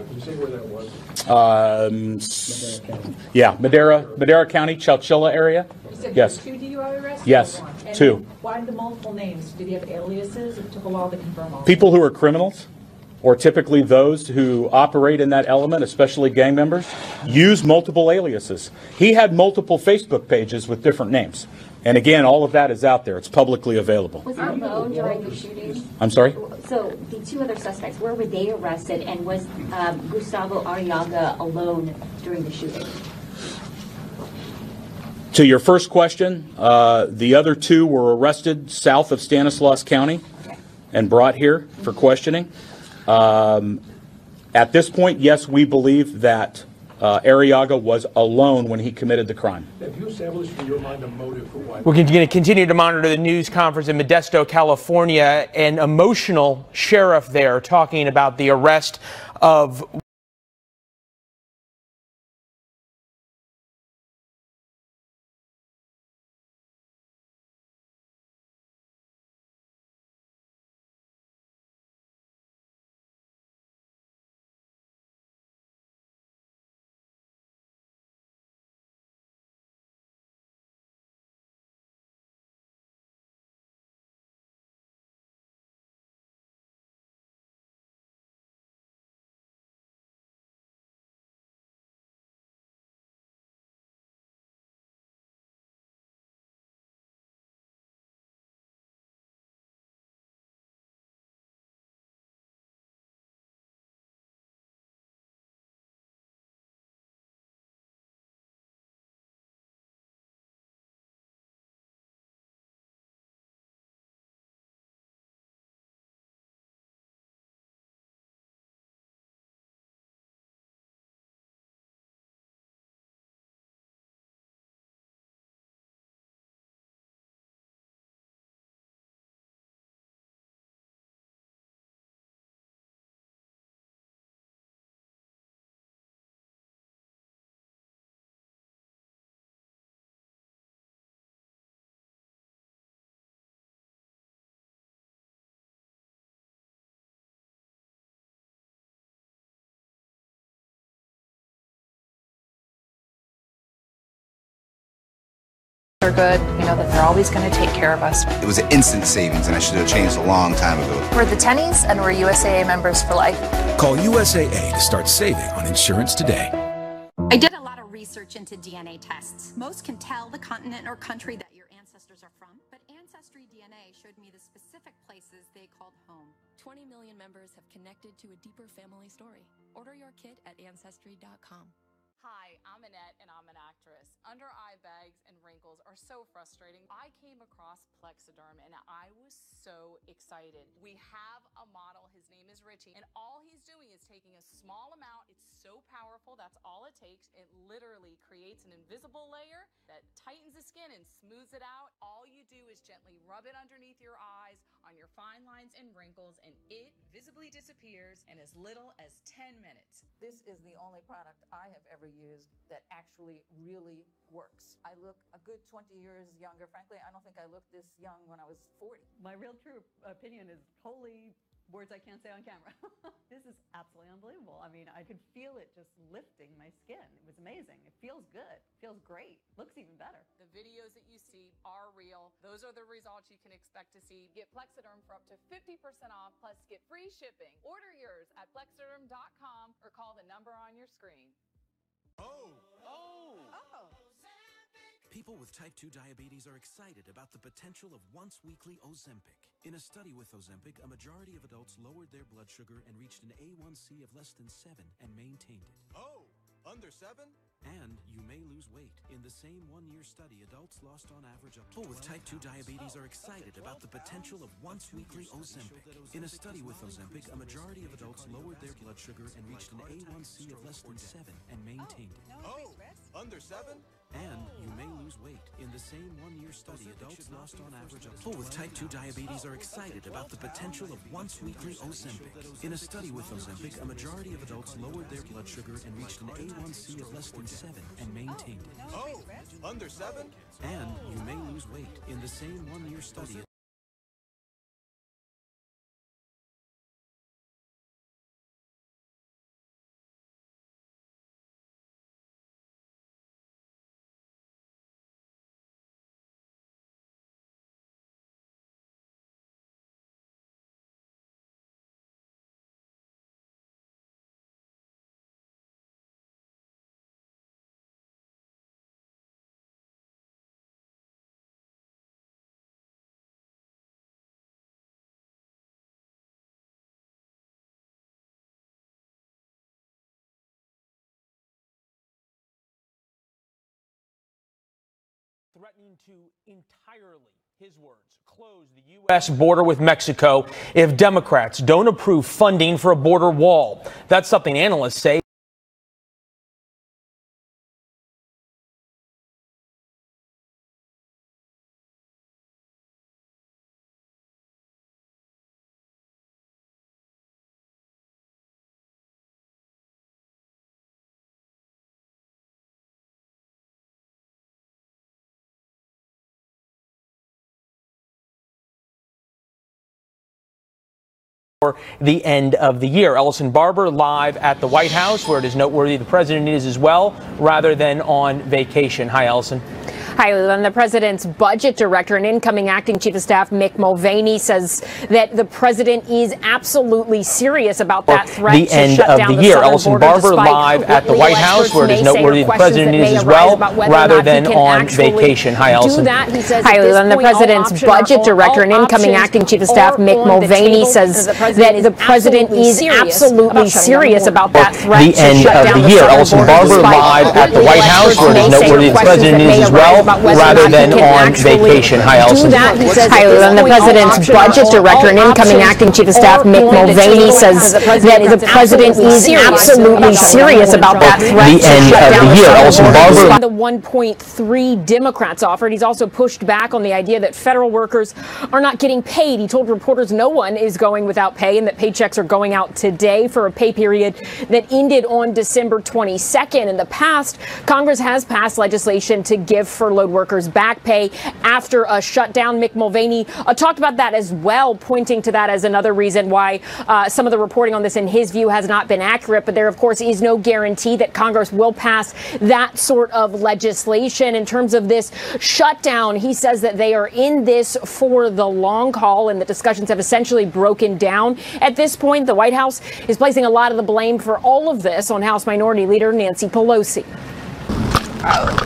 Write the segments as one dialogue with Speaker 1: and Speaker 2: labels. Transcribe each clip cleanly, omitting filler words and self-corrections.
Speaker 1: Can you say where that was?
Speaker 2: Yeah, Madera County, Chowchilla area.
Speaker 3: You said
Speaker 2: Yes.
Speaker 3: there were 2 DUI arrests?
Speaker 2: Yes,
Speaker 3: And
Speaker 2: 2.
Speaker 3: then why the multiple names? Did he have aliases? It took a while to confirm all
Speaker 2: People who are criminals, or typically those who operate in that element, especially gang members, use multiple aliases. He had multiple Facebook pages with different names. And again, all of that is out there. It's publicly available.
Speaker 4: Was he alone during the shooting?
Speaker 2: I'm sorry?
Speaker 4: So the 2 other suspects, where were they arrested? And was Gustavo Arriaga alone during the shooting?
Speaker 2: To your first question, the other 2 were arrested south of Stanislaus County and brought here for questioning. At this point, yes, we believe that Arriaga was alone when he committed the crime.
Speaker 1: Have you established in your mind a motive for why?
Speaker 5: We're going to continue to monitor the news conference in Modesto, California. An emotional sheriff there talking about the arrest of
Speaker 6: They're good. We know that they're always going to take care of us.
Speaker 7: It was an instant savings, and I should have changed a long time ago.
Speaker 6: We're the Tennies, and we're USAA members for life.
Speaker 8: Call USAA to start saving on insurance today.
Speaker 9: I did a lot of research into DNA tests. Most can tell the continent or country that your ancestors are from, but Ancestry DNA showed me the specific places they called home.
Speaker 10: 20 million members have connected to a deeper family story. Order your kit at Ancestry.com.
Speaker 11: Hi, I'm Annette and I'm an actress. Under eye bags and wrinkles are so frustrating. I came across Plexiderm and I was so excited. We have a model, his name is Richie, and all he's doing is taking a small amount. It's so powerful, that's all it takes. It literally creates an invisible layer that tightens the skin and smooths it out. All you do is gently rub it underneath your eyes, on your fine lines and wrinkles, and it visibly disappears in as little as 10 minutes.
Speaker 12: This is the only product I have ever used that actually really works. I look a good 20 years younger. Frankly, I don't think I looked this young when I was 40.
Speaker 13: My real true opinion is totally words I can't say on camera. This is absolutely unbelievable. I mean, I could feel it just lifting my skin. It was amazing. It feels good. It feels great. Looks even better.
Speaker 11: The videos that you see are real. Those are the results you can expect to see. Get Plexiderm for up to 50% off, plus get free shipping. Order yours at Plexiderm.com or call the number on your screen.
Speaker 8: People with type 2 diabetes are excited about the potential of once-weekly Ozempic. In a study with Ozempic, a majority of adults lowered their blood sugar and reached an A1C of less than 7 and maintained it.
Speaker 14: Under 7?
Speaker 8: And you may lose weight. In the same one-year study, adults lost on average up to People with type 2 diabetes are excited about the potential of once-weekly Ozempic. In a study with Ozempic, a majority of adults lowered their blood sugar and reached an A1C of less than 7 and maintained it.
Speaker 14: Under 7?
Speaker 8: And you may lose weight. In the same one-year study, adults lost on average up to People with type 2 diabetes are excited about the potential of once-weekly Ozempic. In a study with Ozempic, a majority of adults lowered their blood sugar and reached an A1C of less than 7 and maintained it.
Speaker 14: Under 7?
Speaker 8: And you may lose weight. In the same one-year study,
Speaker 5: threatening to entirely, his words, close the U.S. border with Mexico if Democrats don't approve funding for a border wall. That's something analysts say the end of the year. Ellison Barber live at the White House, where it is noteworthy the president is as well, rather than on vacation. Hi, Ellison.
Speaker 15: Hi, Leland. The president's budget director and incoming acting chief of staff Mick Mulvaney says that the president is absolutely serious about that threat
Speaker 5: the
Speaker 15: to
Speaker 5: end
Speaker 15: shut
Speaker 5: of
Speaker 15: down
Speaker 5: the
Speaker 15: the
Speaker 5: year.
Speaker 15: southern
Speaker 5: Ellison
Speaker 15: border,
Speaker 5: Barber
Speaker 15: despite
Speaker 5: live
Speaker 15: what
Speaker 5: at the
Speaker 15: legal
Speaker 5: White House,
Speaker 15: experts
Speaker 5: where it is
Speaker 15: may say are
Speaker 5: noteworthy the
Speaker 15: questions
Speaker 5: president
Speaker 15: that
Speaker 5: is
Speaker 15: may
Speaker 5: as
Speaker 15: arise
Speaker 5: well,
Speaker 15: about whether or
Speaker 5: rather
Speaker 15: not he
Speaker 5: than
Speaker 15: can
Speaker 5: on
Speaker 15: actually
Speaker 5: vacation. Hi, Ellison.
Speaker 15: do that. He says Hi, at this Leland. The point, all president's options budget are- director and all incoming options acting chief of staff are Mick on the Mulvaney table, says because that the president is absolutely serious about that threat
Speaker 5: the
Speaker 15: to
Speaker 5: end
Speaker 15: shut
Speaker 5: of
Speaker 15: down
Speaker 5: the
Speaker 15: the
Speaker 5: year.
Speaker 15: southern
Speaker 5: Ellison
Speaker 15: border,
Speaker 5: Barber
Speaker 15: despite
Speaker 5: live
Speaker 15: what
Speaker 5: at the
Speaker 15: legal
Speaker 5: White House,
Speaker 15: experts
Speaker 5: where it is
Speaker 15: may say are
Speaker 5: noteworthy the
Speaker 15: questions
Speaker 5: president
Speaker 15: that
Speaker 5: is
Speaker 15: may
Speaker 5: as
Speaker 15: arise
Speaker 5: well,
Speaker 15: about whether or
Speaker 5: rather
Speaker 15: not he
Speaker 5: than
Speaker 15: can
Speaker 5: on
Speaker 15: actually
Speaker 5: vacation. Hi,
Speaker 15: do
Speaker 5: Ellison.
Speaker 15: that. He says Hi, at this Leland. The point, all president's options budget are- director and all incoming options acting chief of staff are Mick on the Mulvaney table, says because that the president is absolutely serious about that threat
Speaker 5: The
Speaker 15: to
Speaker 5: end
Speaker 15: shut
Speaker 5: of
Speaker 15: down
Speaker 5: the
Speaker 15: the
Speaker 5: year.
Speaker 15: southern
Speaker 5: Ellison
Speaker 15: border.
Speaker 5: Barber.
Speaker 15: Despite the 1.3 Democrats offered, he's also pushed back on the idea that federal workers are not getting paid. He told reporters no one is going without pay and that paychecks are going out today for a pay period that ended on December 22nd. In the past, Congress has passed legislation to give furloughed workers back pay after a shutdown. Mick Mulvaney talked about that as well, pointing to that as another reason why some of the reporting on this, in his view, has not been accurate. But there, of course, is no guarantee that Congress will pass that sort of legislation. In terms of this shutdown, he says that they are in this for the long haul, and the discussions have essentially broken down. At this point, the White House is placing a lot of the blame for all of this on House Minority Leader Nancy Pelosi.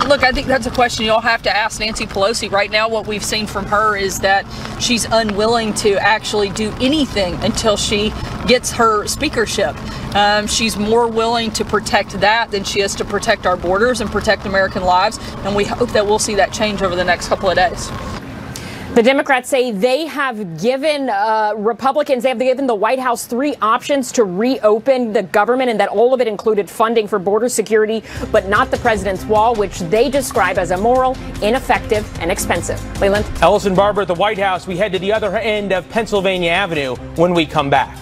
Speaker 16: Look, I think that's a question you'll have to ask Nancy Pelosi. Right now, what we've seen from her is that she's unwilling to actually do anything until she gets her speakership. She's more willing to protect that than she is to protect our borders and protect American lives, and we hope that we'll see that change over the next couple of days.
Speaker 15: The Democrats say they have given Republicans, they have given the White House 3 options to reopen the government, and that all of it included funding for border security, but not the president's wall, which they describe as immoral, ineffective, and expensive. Leland.
Speaker 5: Ellison Barber at the White House. We head to the other end of Pennsylvania Avenue when we come back.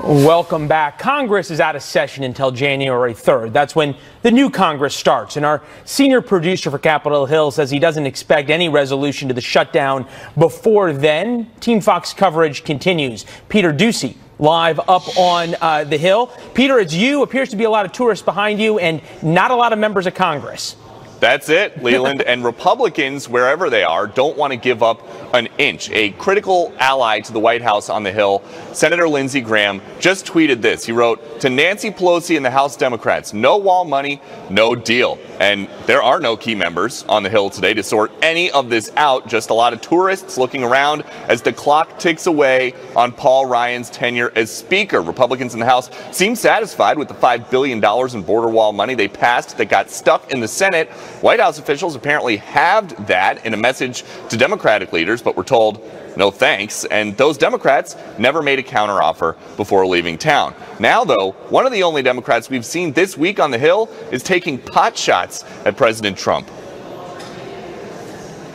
Speaker 5: Welcome back. Congress is out of session until January 3rd. That's when the new Congress starts. And our senior producer for Capitol Hill says he doesn't expect any resolution to the shutdown before then. Team Fox coverage continues. Peter Ducey live up on the Hill. Peter, it's you. Appears to be a lot of tourists behind you and not a lot of members of Congress.
Speaker 17: That's it, Leland. And Republicans, wherever they are, don't want to give up an inch. A critical ally to the White House on the Hill, Senator Lindsey Graham, just tweeted this. He wrote, "To Nancy Pelosi and the House Democrats, no wall money, no deal." And there are no key members on the Hill today to sort any of this out. Just a lot of tourists looking around as the clock ticks away on Paul Ryan's tenure as Speaker. Republicans in the House seem satisfied with the $5 billion in border wall money they passed that got stuck in the Senate. White House officials apparently halved that in a message to Democratic leaders, but were told no thanks. And those Democrats never made a counteroffer before leaving town. Now, though, one of the only Democrats we've seen this week on the Hill is taking pot shots at President Trump.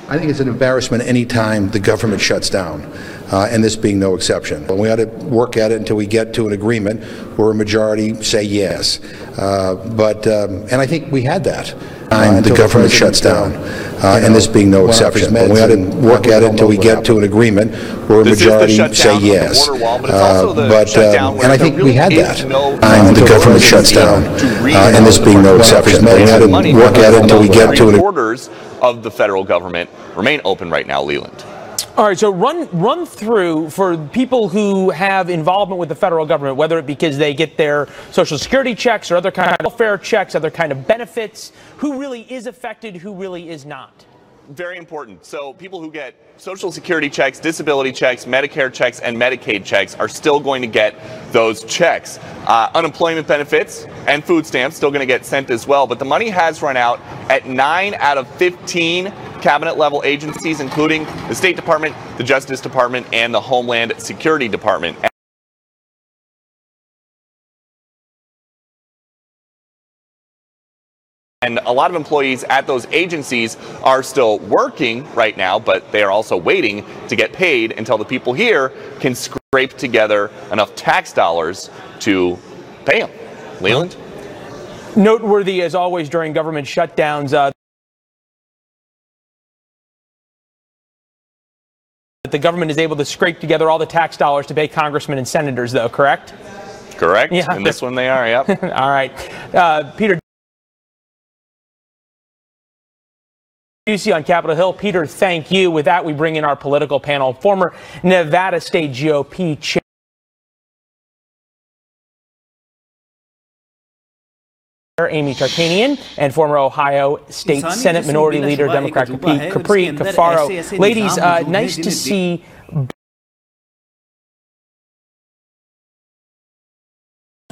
Speaker 18: I think it's an embarrassment any time the government shuts down, and this being no exception. We ought to work at it until we get to an agreement where a majority say yes. And I think we had that. The government shuts down, and this being no exception. We ought to work at it until we get to an agreement where a majority say yes. And I think we had that. The government shuts down, and this being no exception. We ought to work at it until we get to an agreement.
Speaker 17: Borders of the federal government remain open right now, Leland.
Speaker 5: All right, so run through for people who have involvement with the federal government, whether it be because they get their Social Security checks or other kind of welfare checks, other kind of benefits, who really is affected, who really is not.
Speaker 17: Very important. So people who get Social Security checks, disability checks, Medicare checks, and Medicaid checks are still going to get those checks. Unemployment benefits and food stamps still going to get sent as well. But the money has run out at 9 out of 15 cabinet-level agencies, including the State Department, the Justice Department, and the Homeland Security Department. And a lot of employees at those agencies are still working right now, but they are also waiting to get paid until the people here can scrape together enough tax dollars to pay them. Leland?
Speaker 5: Noteworthy, as always, during government shutdowns, that the government is able to scrape together all the tax dollars to pay congressmen and senators, though, correct?
Speaker 17: Correct.
Speaker 5: Yeah.
Speaker 17: In this one they are, yep.
Speaker 5: All right. Peter Ducey on Capitol Hill. Peter, thank you. With that, we bring in our political panel. Former Nevada State GOP chair Amy Tarkanian and former Ohio State Senate Minority Leader Democrat Capri Cafaro. Ladies, nice to see.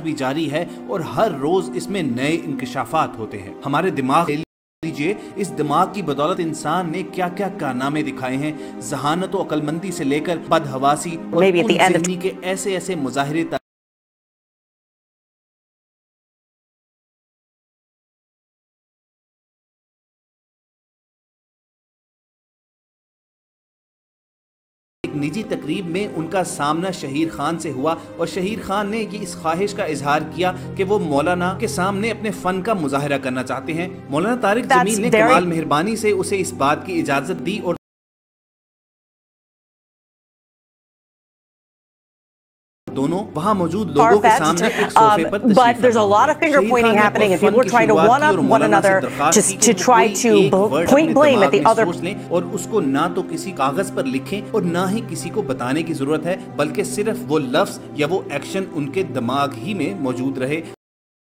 Speaker 19: भी जारी है और हर रोज इसमें नए इंकशाफात होते हैं। हमारे दिमाग लीजिए, इस दिमाग की बदौलत इंसान ने क्या-क्या कारनामे दिखाए हैं, जहानत और अक्लमंदी से लेकर बदहवासी और ज़िंदगी के ऐसे-ऐसे मुजाहिरे तक। निजी तकरीब में उनका सामना शहीर खान से हुआ और शहीर खान ने ये इस ख्वाहिश का इजहार किया कि वो मौलाना के सामने अपने फन का मुजाहिरा करना चाहते हैं। मौलाना तारिक जमील ने कमाल मेहरबानी से उसे इस बात की इजाजत दी और दोनों वहां मौजूद लोगों के सामने एक सोफे पर तशरीफ
Speaker 20: but there's a lot of finger pointing happening and people are trying to one up one another to try to point blame at the other.
Speaker 19: और उसको ना तो किसी कागज पर लिखें और ना ही किसी को बताने की जरूरत है, बल्कि सिर्फ वो लफ्ज या वो एक्शन उनके दिमाग ही में मौजूद रहे,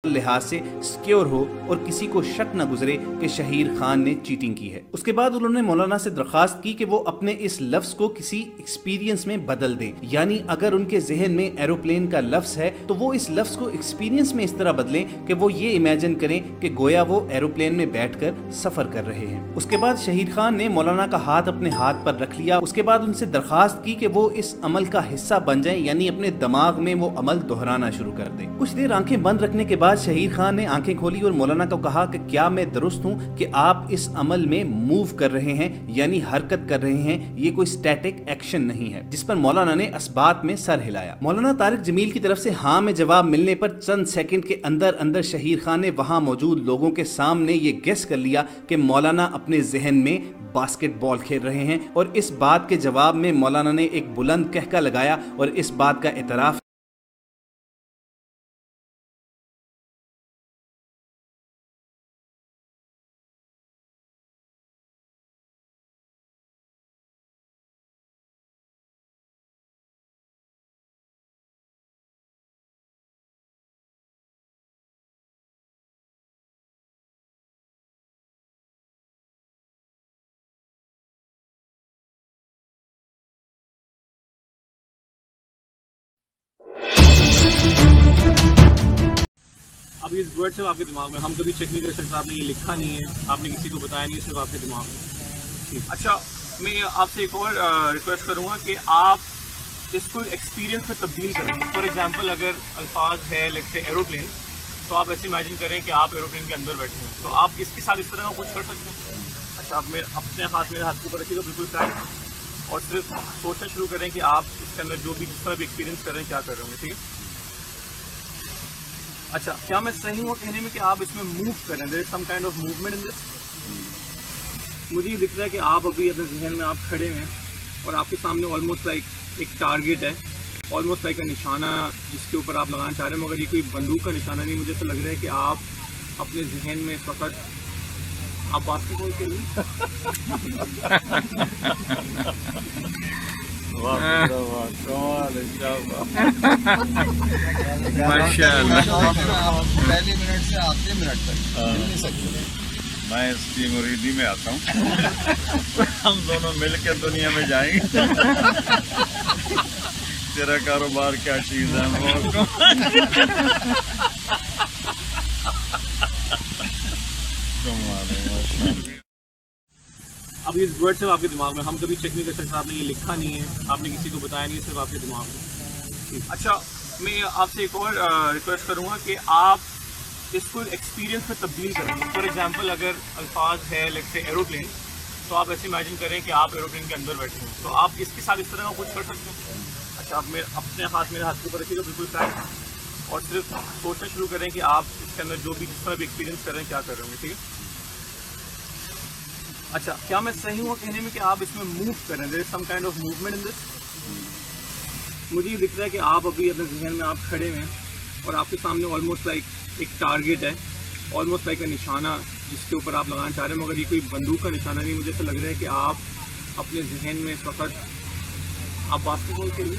Speaker 19: लिहाज से सिक्योर हो और किसी को शक न गुजरे कि शहीर खान ने चीटिंग की है। उसके बाद उन्होंने मौलाना से दरखास्त की कि वो अपने इस लफ्ज को किसी एक्सपीरियंस में बदल दें, यानी अगर उनके जहन में एरोप्लेन का लफ्ज है तो वो इस लफ्ज को एक्सपीरियंस में इस तरह बदलें कि वो ये इमेजिन करें कि गोया वो एरोप्लेन में बैठकर सफर कर रहे हैं। उसके बाद शहीर खान ने मौलाना का हाथ अपने हाथ पर रख लिया। उसके बाद उनसे दरखास्त की कि वो इस अमल का हिस्सा बन जाएं, यानी अपने दिमाग में वो अमल दोहराना शुरू कर दें। कुछ देर आंखें बंद रखने के बाद बाद शहीर खान ने आंखें खोली और मौलाना को कहा कि क्या मैं दुरुस्त हूँ कि आप इस अमल में मूव कर रहे हैं, यानी हरकत कर रहे हैं, ये कोई स्टैटिक एक्शन नहीं है। जिस पर मौलाना ने असबात में सर हिलाया। मौलाना तारिक जमील की तरफ से हाँ में जवाब मिलने पर चंद सेकंड के अंदर अंदर शहीर खान ने वहां मौजूद लोगों के सामने ये गेस कर लिया कि मौलाना अपने जहन में बास्केटबॉल खेल रहे हैं, और इस बात के जवाब में मौलाना ने एक बुलंद कहका लगाया और इस बात का एतराफ
Speaker 21: अभी इस वर्ड से आपके दिमाग में, हम कभी चेक नहीं कर सकते, आपने ये लिखा नहीं है, आपने किसी को बताया नहीं, सिर्फ आपके दिमाग में। अच्छा, मैं आपसे एक और रिक्वेस्ट करूँगा कि आप इसको एक्सपीरियंस में तब्दील करें। फॉर एग्जांपल, अगर अल्फाज है लेट्स से एरोप्लेन, तो आप ऐसे इमेजिन करें कि आप एरोप्लेन के अंदर बैठे हैं, तो आप इसके साथ इस तरह का कुछ कर सकते हैं। अच्छा, आप अपने हाथ मेरे हाथ के ऊपर रखिएगा बिल्कुल फ्लैट, और सिर्फ सोचना शुरू करें कि आप इसके अंदर जो भी जिस तरह भी एक्सपीरियंस कर रहे हैं क्या कर रहे होंगे, ठीक है। अच्छा, क्या मैं सही हूँ कहने में कि आप इसमें मूव कर रहे हैं, there is some kind of movement in this? मुझे ये दिख रहा है कि आप अभी अपने जहन में आप खड़े हैं और आपके सामने ऑलमोस्ट लाइक एक टारगेट है, ऑलमोस्ट लाइक का निशाना जिसके ऊपर आप लगाना चाह रहे हैं, मगर ये कोई बंदूक का निशाना नहीं। मुझे तो लग रहा है कि आप अपने जहन में इस वक्त आप बास्केटबॉल खेल
Speaker 22: पहले मिनट से आखिरी मिनट तक मिल नहीं सकते।
Speaker 23: मैं इसकी मुरीदी में आता हूँ। हम दोनों मिलकर दुनिया में जाएंगे। तेरा कारोबार क्या चीज है?
Speaker 21: अभी इस वर्ड से आपके दिमाग में, हम कभी चेक नहीं कर सकते, आपने ये लिखा नहीं है, आपने किसी को बताया नहीं, सिर्फ आपके दिमाग में। अच्छा, मैं आपसे एक और रिक्वेस्ट करूँगा कि आप इसको एक्सपीरियंस में तब्दील करें। फॉर एग्जांपल, अगर अल्फाज है लेट्स से एरोप्लेन, तो आप ऐसे इमेजिन करें कि आप एरोप्लेन के अंदर बैठे हैं, तो आप इसके साथ इस तरह का कुछ कर सकते हैं। अच्छा, आप अपने हाथ मेरे हाथ के ऊपर रखिएगा बिल्कुल फ्लैट, और सिर्फ सोचना शुरू करें कि आप इसके अंदर जो भी जिस तरह भी एक्सपीरियंस कर रहे हैं क्या कर रहे होंगे, ठीक है। अच्छा, क्या मैं सही हूँ कहने में कि आप इसमें मूव कर रहे हैं, there is some kind of movement in this? मुझे ये दिख रहा है कि आप अभी अपने जहन में आप खड़े हैं और आपके सामने ऑलमोस्ट लाइक एक टारगेट है, ऑलमोस्ट लाइक का निशाना जिसके ऊपर आप लगाना चाह रहे हैं, मगर ये कोई बंदूक का निशाना नहीं। मुझे तो लग रहा है कि आप अपने जहन में इस वक्त आप बास्केटबॉल खेल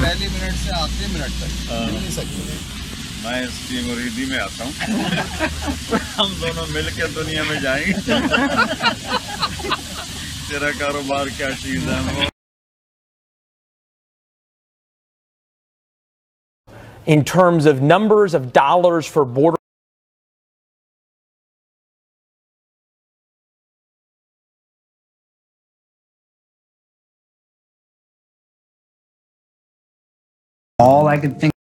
Speaker 22: पहले मिनट से आखिरी मिनट तक मिल नहीं सकते।
Speaker 23: मैं इसकी मुरीदी में आता हूँ। हम दोनों मिलकर दुनिया में जाएंगे। तेरा कारोबार क्या चीज है?
Speaker 5: In terms of numbers of dollars for border
Speaker 24: all I could think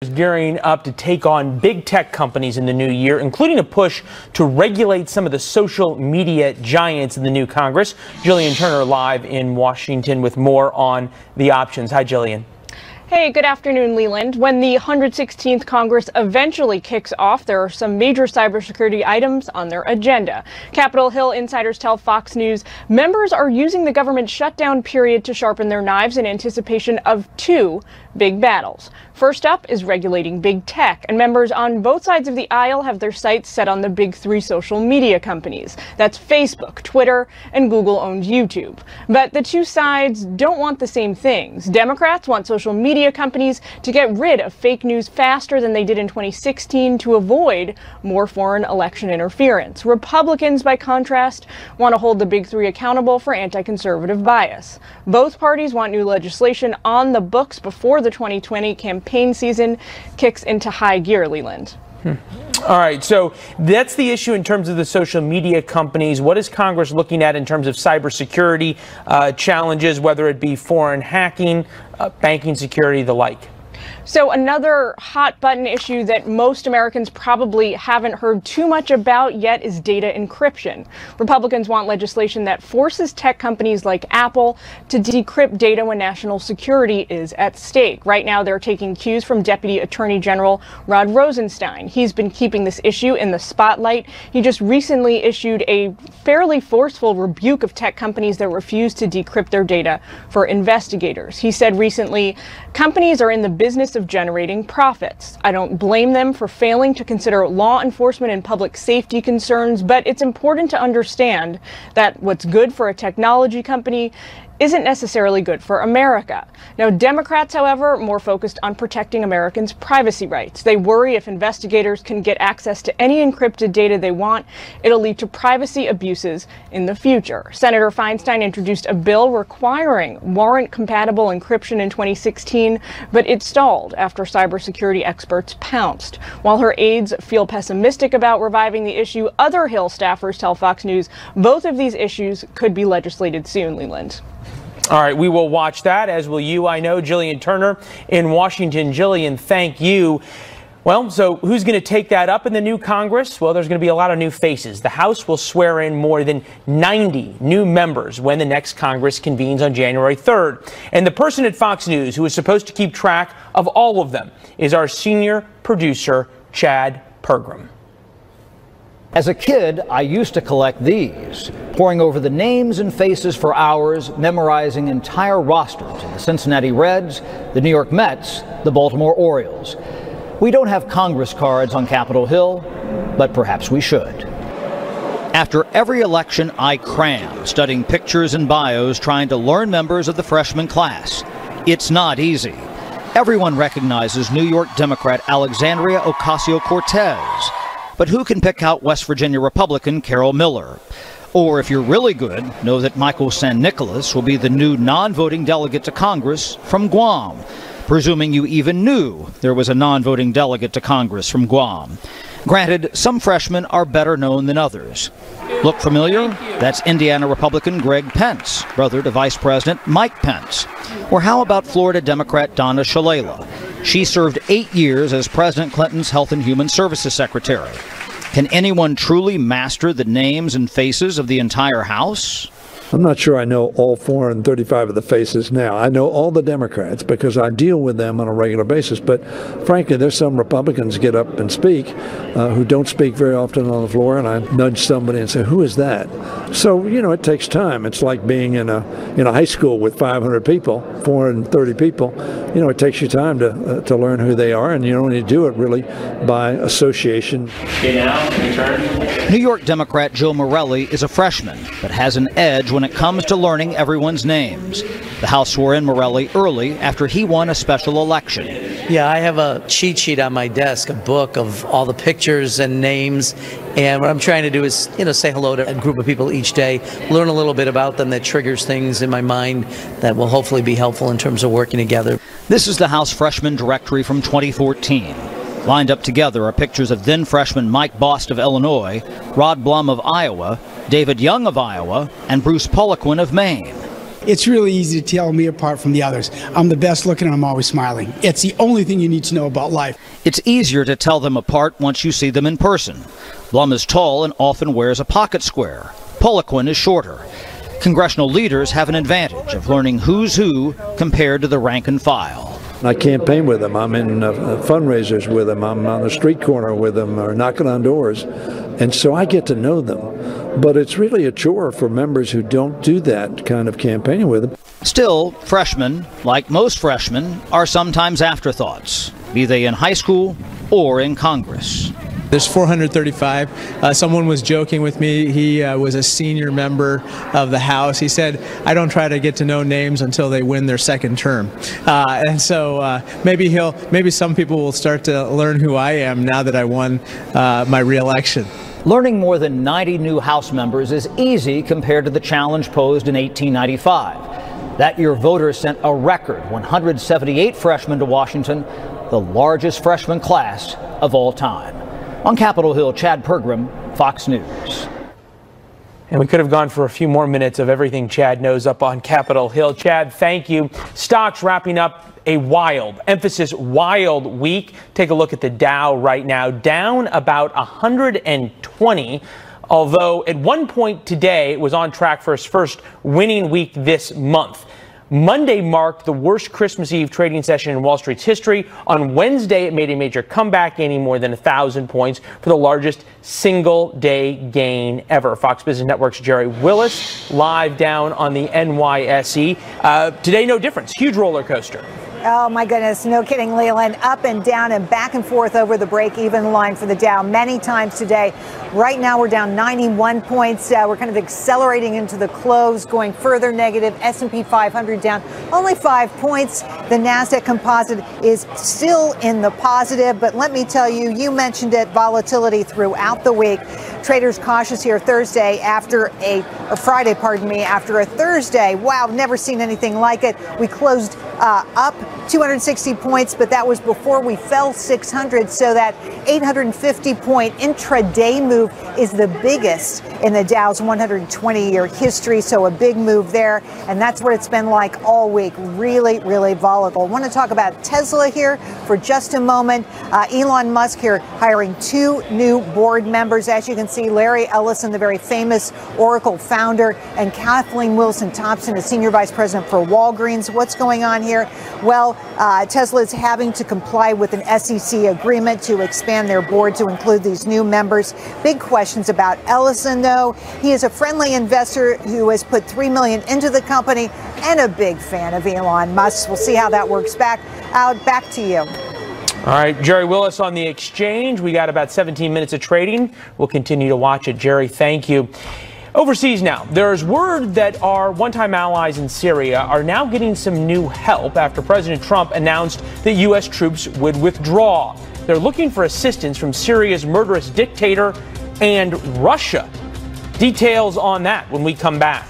Speaker 5: gearing up to take on big tech companies in the new year, including a push to regulate some of the social media giants in the new Congress. Jillian Turner live in Washington with more on the options. Hi, Jillian.
Speaker 15: Hey, good afternoon, Leland. When the 116th Congress eventually kicks off, there are some major cybersecurity items on their agenda. Capitol Hill insiders tell Fox News members are using the government shutdown period to sharpen their knives in anticipation of two big battles. First up is regulating big tech, and members on both sides of the aisle have their sights set on the big three social media companies. That's Facebook, Twitter, and Google-owned YouTube. But the two sides don't want the same things. Democrats want social media companies to get rid of fake news faster than they did in 2016 to avoid more foreign election interference. Republicans, by contrast, want to hold the big three accountable for anti-conservative bias. Both parties want new legislation on the books before the 2020 campaign season kicks into high gear, Leland.
Speaker 5: All right, so that's the issue in terms of the social media companies. What is Congress looking at in terms of cybersecurity challenges, whether it be foreign hacking, banking security, the like?
Speaker 15: So another hot button issue that most Americans probably haven't heard too much about yet is data encryption. Republicans want legislation that forces tech companies like Apple to decrypt data when national security is at stake. Right now, they're taking cues from Deputy Attorney General Rod Rosenstein. He's been keeping this issue in the spotlight. He just recently issued a fairly forceful rebuke of tech companies that refuse to decrypt their data for investigators. He said recently, companies are in the business of generating profits. I don't blame them for failing to consider law enforcement and public safety concerns, but it's important to understand that what's good for a technology company isn't necessarily good for America. Now, Democrats, however, more focused on protecting Americans' privacy rights. They worry if investigators can get access to any encrypted data they want, it'll lead to privacy abuses in the future. Senator Feinstein introduced a bill requiring warrant-compatible encryption in 2016, but it stalled after cybersecurity experts pounced. While her aides feel pessimistic about reviving the issue, other Hill staffers tell Fox News both of these issues could be legislated soon, Leland.
Speaker 5: All right, we will watch that, as will you, I know. Jillian Turner in Washington. Jillian, thank you. Well, so who's going to take that up in the new Congress? Well, there's going to be a lot of new faces. The House will swear in more than 90 new members when the next Congress convenes on January 3rd. And the person at Fox News who is supposed to keep track of all of them is our senior producer, Chad Pergram.
Speaker 1: As a kid, I used to collect these, poring over the names and faces for hours, memorizing entire rosters of the Cincinnati Reds, the New York Mets, the Baltimore Orioles. We don't have Congress cards on Capitol Hill, but perhaps we should. After every election, I cram, studying pictures and bios, trying to learn members of the freshman class. It's not easy. Everyone recognizes New York Democrat Alexandria Ocasio-Cortez. But who can pick out West Virginia Republican Carol Miller? Or if you're really good, know that Michael San Nicolas will be the new non-voting delegate to Congress from Guam, presuming you even knew there was a non-voting delegate to Congress from Guam. Granted, some freshmen are better known than others. Look familiar? That's Indiana Republican Greg Pence, brother to Vice President Mike Pence. Or how about Florida Democrat Donna Shalala? She served 8 years as President Clinton's Health and Human Services Secretary. Can anyone truly master the names and faces of the entire House?
Speaker 2: I'm not sure I know all 435 of the faces now. I know all the Democrats because I deal with them on a regular basis. But frankly, there's some Republicans get up and speak who don't speak very often on the floor, and I nudge somebody and say, "Who is that?" So, you know, it takes time. It's like being in a high school with 500 people, 430 people. You know, it takes you time to learn who they are, and you only do it really by association.
Speaker 1: New York Democrat Joe Morelli is a freshman, but has an edge when it comes to learning everyone's names. The House swore in Morelli early after he won a special election.
Speaker 3: Yeah, I have a cheat sheet on my desk, a book of all the pictures and names. And what I'm trying to do is, say hello to a group of people each day, learn a little bit about them that triggers things in my mind that will hopefully be helpful in terms of working together.
Speaker 1: This is the House Freshman Directory from 2014. Lined up together are pictures of then freshman Mike Bost of Illinois, Rod Blum of Iowa, David Young of Iowa, and Bruce Poliquin of Maine.
Speaker 4: it's really easy to tell me apart from the others. I'm the best looking and I'm always smiling. It's the only thing you need to know about life.
Speaker 1: It's easier to tell them apart once you see them in person. Blum is tall and often wears a pocket square. Poliquin is shorter. Congressional leaders have an advantage of learning who's who compared to the rank and file.
Speaker 2: I campaign with them. I'm in fundraisers with them. I'm on the street corner with them or knocking on doors. And so I get to know them. But it's really a chore for members who don't do that kind of campaigning with them.
Speaker 1: Still, freshmen, like most freshmen, are sometimes afterthoughts, be they in high school or in Congress.
Speaker 6: There's 435. Someone was joking with me. He was a senior member of the House. He said, I don't try to get to know names until they win their second term. And so maybe some people will start to learn who I am now that I won my re-election.
Speaker 1: Learning more than 90 new House members is easy compared to the challenge posed in 1895. That year, voters sent a record 178 freshmen to Washington, the largest freshman class of all time. On Capitol Hill, Chad Pergram, Fox News.
Speaker 5: And we could have gone for a few more minutes of everything Chad knows up on Capitol Hill. Chad, thank you. Stocks wrapping up a wild, emphasis wild week. Take a look at the Dow right now, down about 120. Although at one point today it was on track for its first winning week this month. Monday marked the worst Christmas Eve trading session in Wall Street's history. On Wednesday, it made a major comeback, gaining more than 1,000 points for the largest single-day gain ever. Fox Business Network's Jerry Willis live down on the NYSE. Today, no difference. Huge roller coaster.
Speaker 7: Oh, my goodness. No kidding, Leland. Up and down and back and forth over the break-even line for the Dow many times today. Right now, we're down 91 points. We're kind of accelerating into the close, going further negative. S&P 500 down only 5 points. The NASDAQ composite is still in the positive. But let me tell you, you mentioned it, volatility throughout the week. Traders cautious here Friday, after a Thursday. Wow, never seen anything like it. We closed up 260 points, but that was before we fell 600. So that 850-point intraday move is the biggest in the Dow's 120-year history. So a big move there. And that's what it's been like all week. Really, really volatile. I want to talk about Tesla here for just a moment. Elon Musk here hiring 2 new board members. As you can see, Larry Ellison, the very famous Oracle founder, and Kathleen Wilson-Thompson, a senior vice president for Walgreens. What's going on here? Well, Tesla is having to comply with an SEC agreement to expand their board to include these new members. Big questions about Ellison, though. He is a friendly investor who has put $3 million into the company and a big fan of Elon Musk. We'll see how that works back to you.
Speaker 5: All right, Jerry Willis on the exchange. We got about 17 minutes of trading. We'll continue to watch it. Jerry, thank you. Overseas now, there's word that our one-time allies in Syria are now getting some new help after President Trump announced that U.S. troops would withdraw. They're looking for assistance from Syria's murderous dictator and Russia. Details on that when we come back.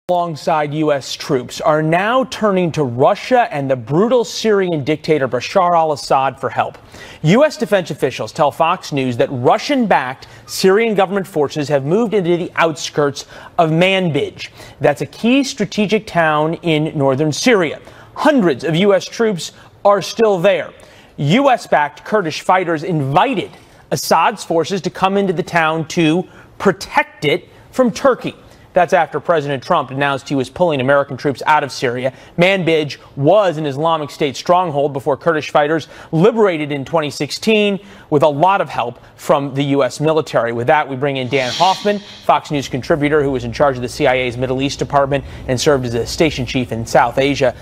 Speaker 5: alongside U.S. troops are now turning to Russia and the brutal Syrian dictator Bashar al-Assad for help. U.S. defense officials tell Fox News that Russian-backed Syrian government forces have moved into the outskirts of Manbij. That's a key strategic town in northern Syria. Hundreds of U.S. troops are still there. U.S.-backed Kurdish fighters invited Assad's forces to come into the town to protect it from Turkey. That's after President Trump announced he was pulling American troops out of Syria. Manbij was an Islamic State stronghold before Kurdish fighters liberated in 2016 with a lot of help from the U.S. military. With that, we bring in Dan Hoffman, Fox News contributor who was in charge of the CIA's Middle East Department and served as a station chief in South Asia.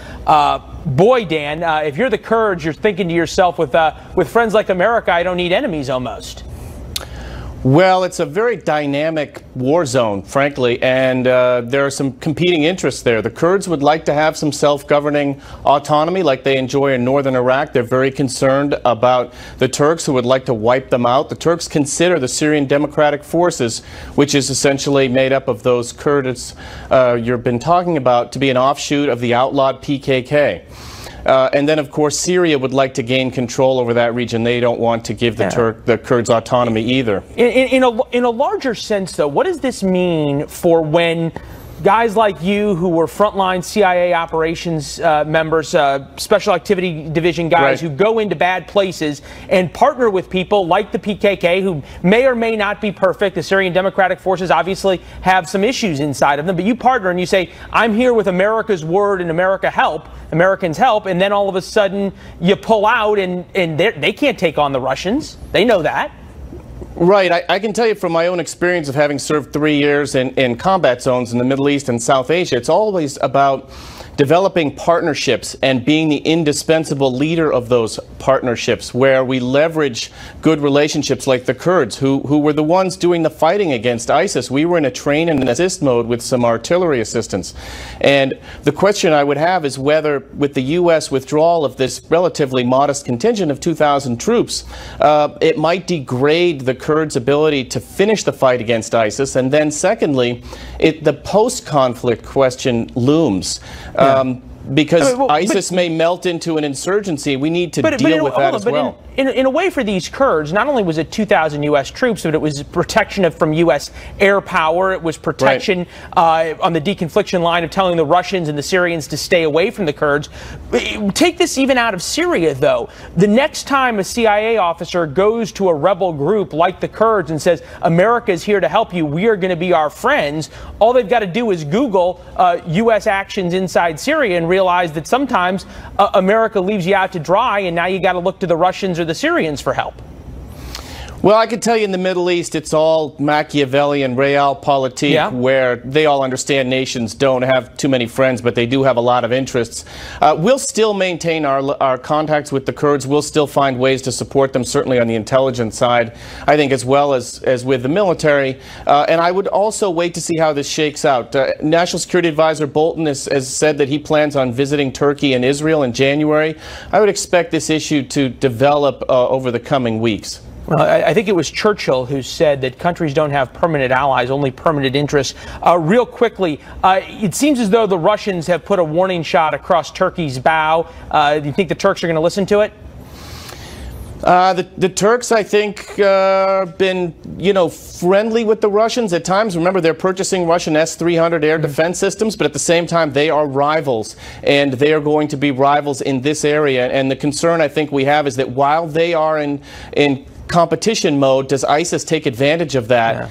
Speaker 5: Boy, Dan, if you're the Kurds, you're thinking to yourself, with friends like America, I don't need enemies almost.
Speaker 9: Well, it's a very dynamic war zone, frankly, and there are some competing interests there. The Kurds would like to have some self-governing autonomy like they enjoy in northern Iraq. They're very concerned about the Turks, who would like to wipe them out. The Turks consider the Syrian Democratic Forces, which is essentially made up of those Kurds you've been talking about, to be an offshoot of the outlawed PKK. And then, of course, Syria would like to gain control over that region. They don't want to give the Kurds autonomy either.
Speaker 5: In a larger sense, though, what does this mean for when guys like you, who were frontline CIA operations members, special activity division guys, who go into bad places and partner with people like the PKK, who may or may not be perfect? The Syrian Democratic Forces obviously have some issues inside of them, but you partner and you say, I'm here with America's word and Americans help, and then all of a sudden you pull out and they can't take on the Russians. They know that.
Speaker 9: Right. I can tell you from my own experience of having served 3 years in combat zones in the Middle East and South Asia, it's always about developing partnerships and being the indispensable leader of those partnerships, where we leverage good relationships like the Kurds, who were the ones doing the fighting against ISIS. We were in a train and assist mode with some artillery assistance. And the question I would have is whether, with the U.S. withdrawal of this relatively modest contingent of 2,000 troops, it might degrade the Kurds' ability to finish the fight against ISIS. And then secondly, the post-conflict question looms. Because ISIS may melt into an insurgency. We need to deal with that as well.
Speaker 5: In a way, for these Kurds, not only was it 2,000 U.S. troops, but it was protection from U.S. air power. It was protection on the deconfliction line of telling the Russians and the Syrians to stay away from the Kurds. Take this even out of Syria, though. The next time a CIA officer goes to a rebel group like the Kurds and says, America is here to help you, we are going to be our friends, all they've got to do is Google U.S. actions inside Syria and realize that sometimes America leaves you out to dry, and now you got to look to the Russians or the Syrians for help.
Speaker 9: Well, I can tell you in the Middle East, it's all Machiavellian realpolitik, where they all understand nations don't have too many friends, but they do have a lot of interests. We'll still maintain our contacts with the Kurds. We'll still find ways to support them, certainly on the intelligence side, I think, as well as with the military. And I would also wait to see how this shakes out. National Security Advisor Bolton has said that he plans on visiting Turkey and Israel in January. I would expect this issue to develop over the coming weeks.
Speaker 5: Well, I think it was Churchill who said that countries don't have permanent allies, only permanent interests. Real quickly, it seems as though the Russians have put a warning shot across Turkey's bow. Do you think the Turks are going to listen to it?
Speaker 9: The Turks, I think, been, friendly with the Russians at times. Remember, they're purchasing Russian S-300 air defense systems, but at the same time, they are rivals, and they are going to be rivals in this area. And the concern I think we have is that while they are in competition mode, does ISIS take advantage of that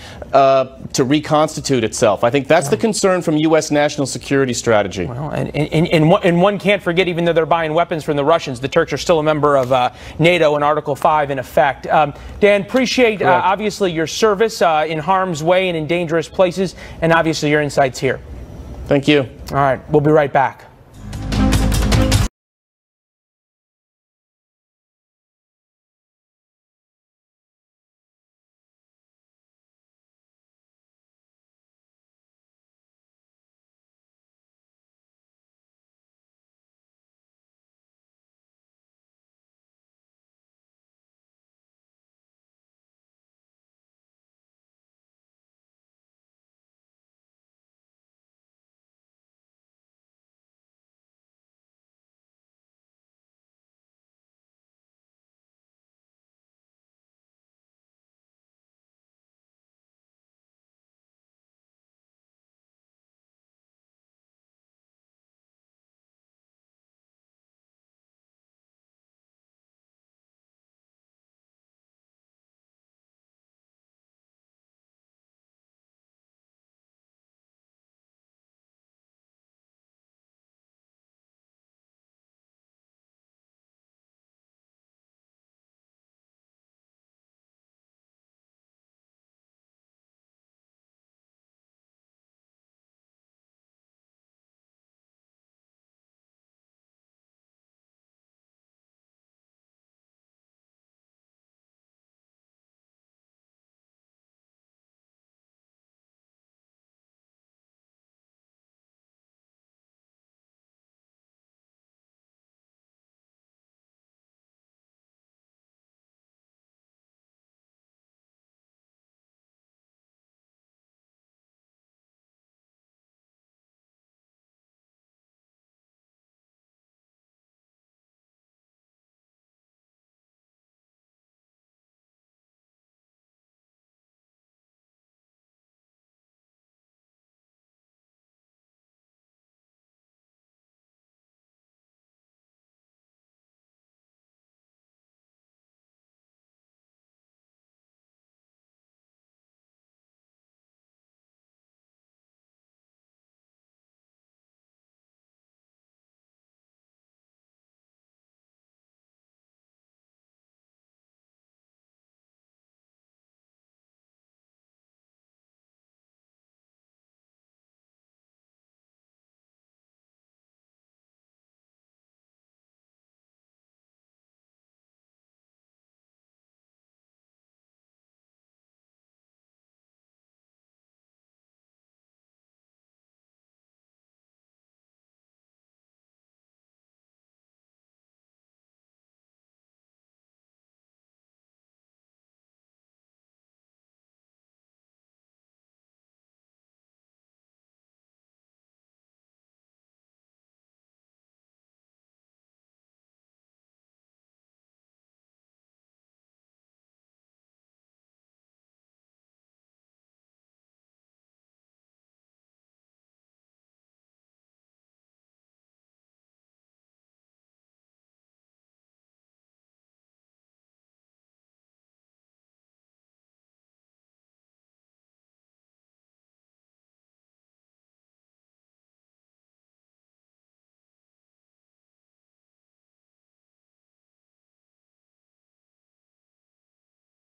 Speaker 9: to reconstitute itself? I think that's the concern from U.S. national security strategy.
Speaker 5: Well, and one can't forget, even though they're buying weapons from the Russians, the Turks are still a member of NATO and Article 5 in effect. Dan, appreciate obviously your service in harm's way and in dangerous places, and obviously your insights here.
Speaker 9: Thank you.
Speaker 5: All right, we'll be right back.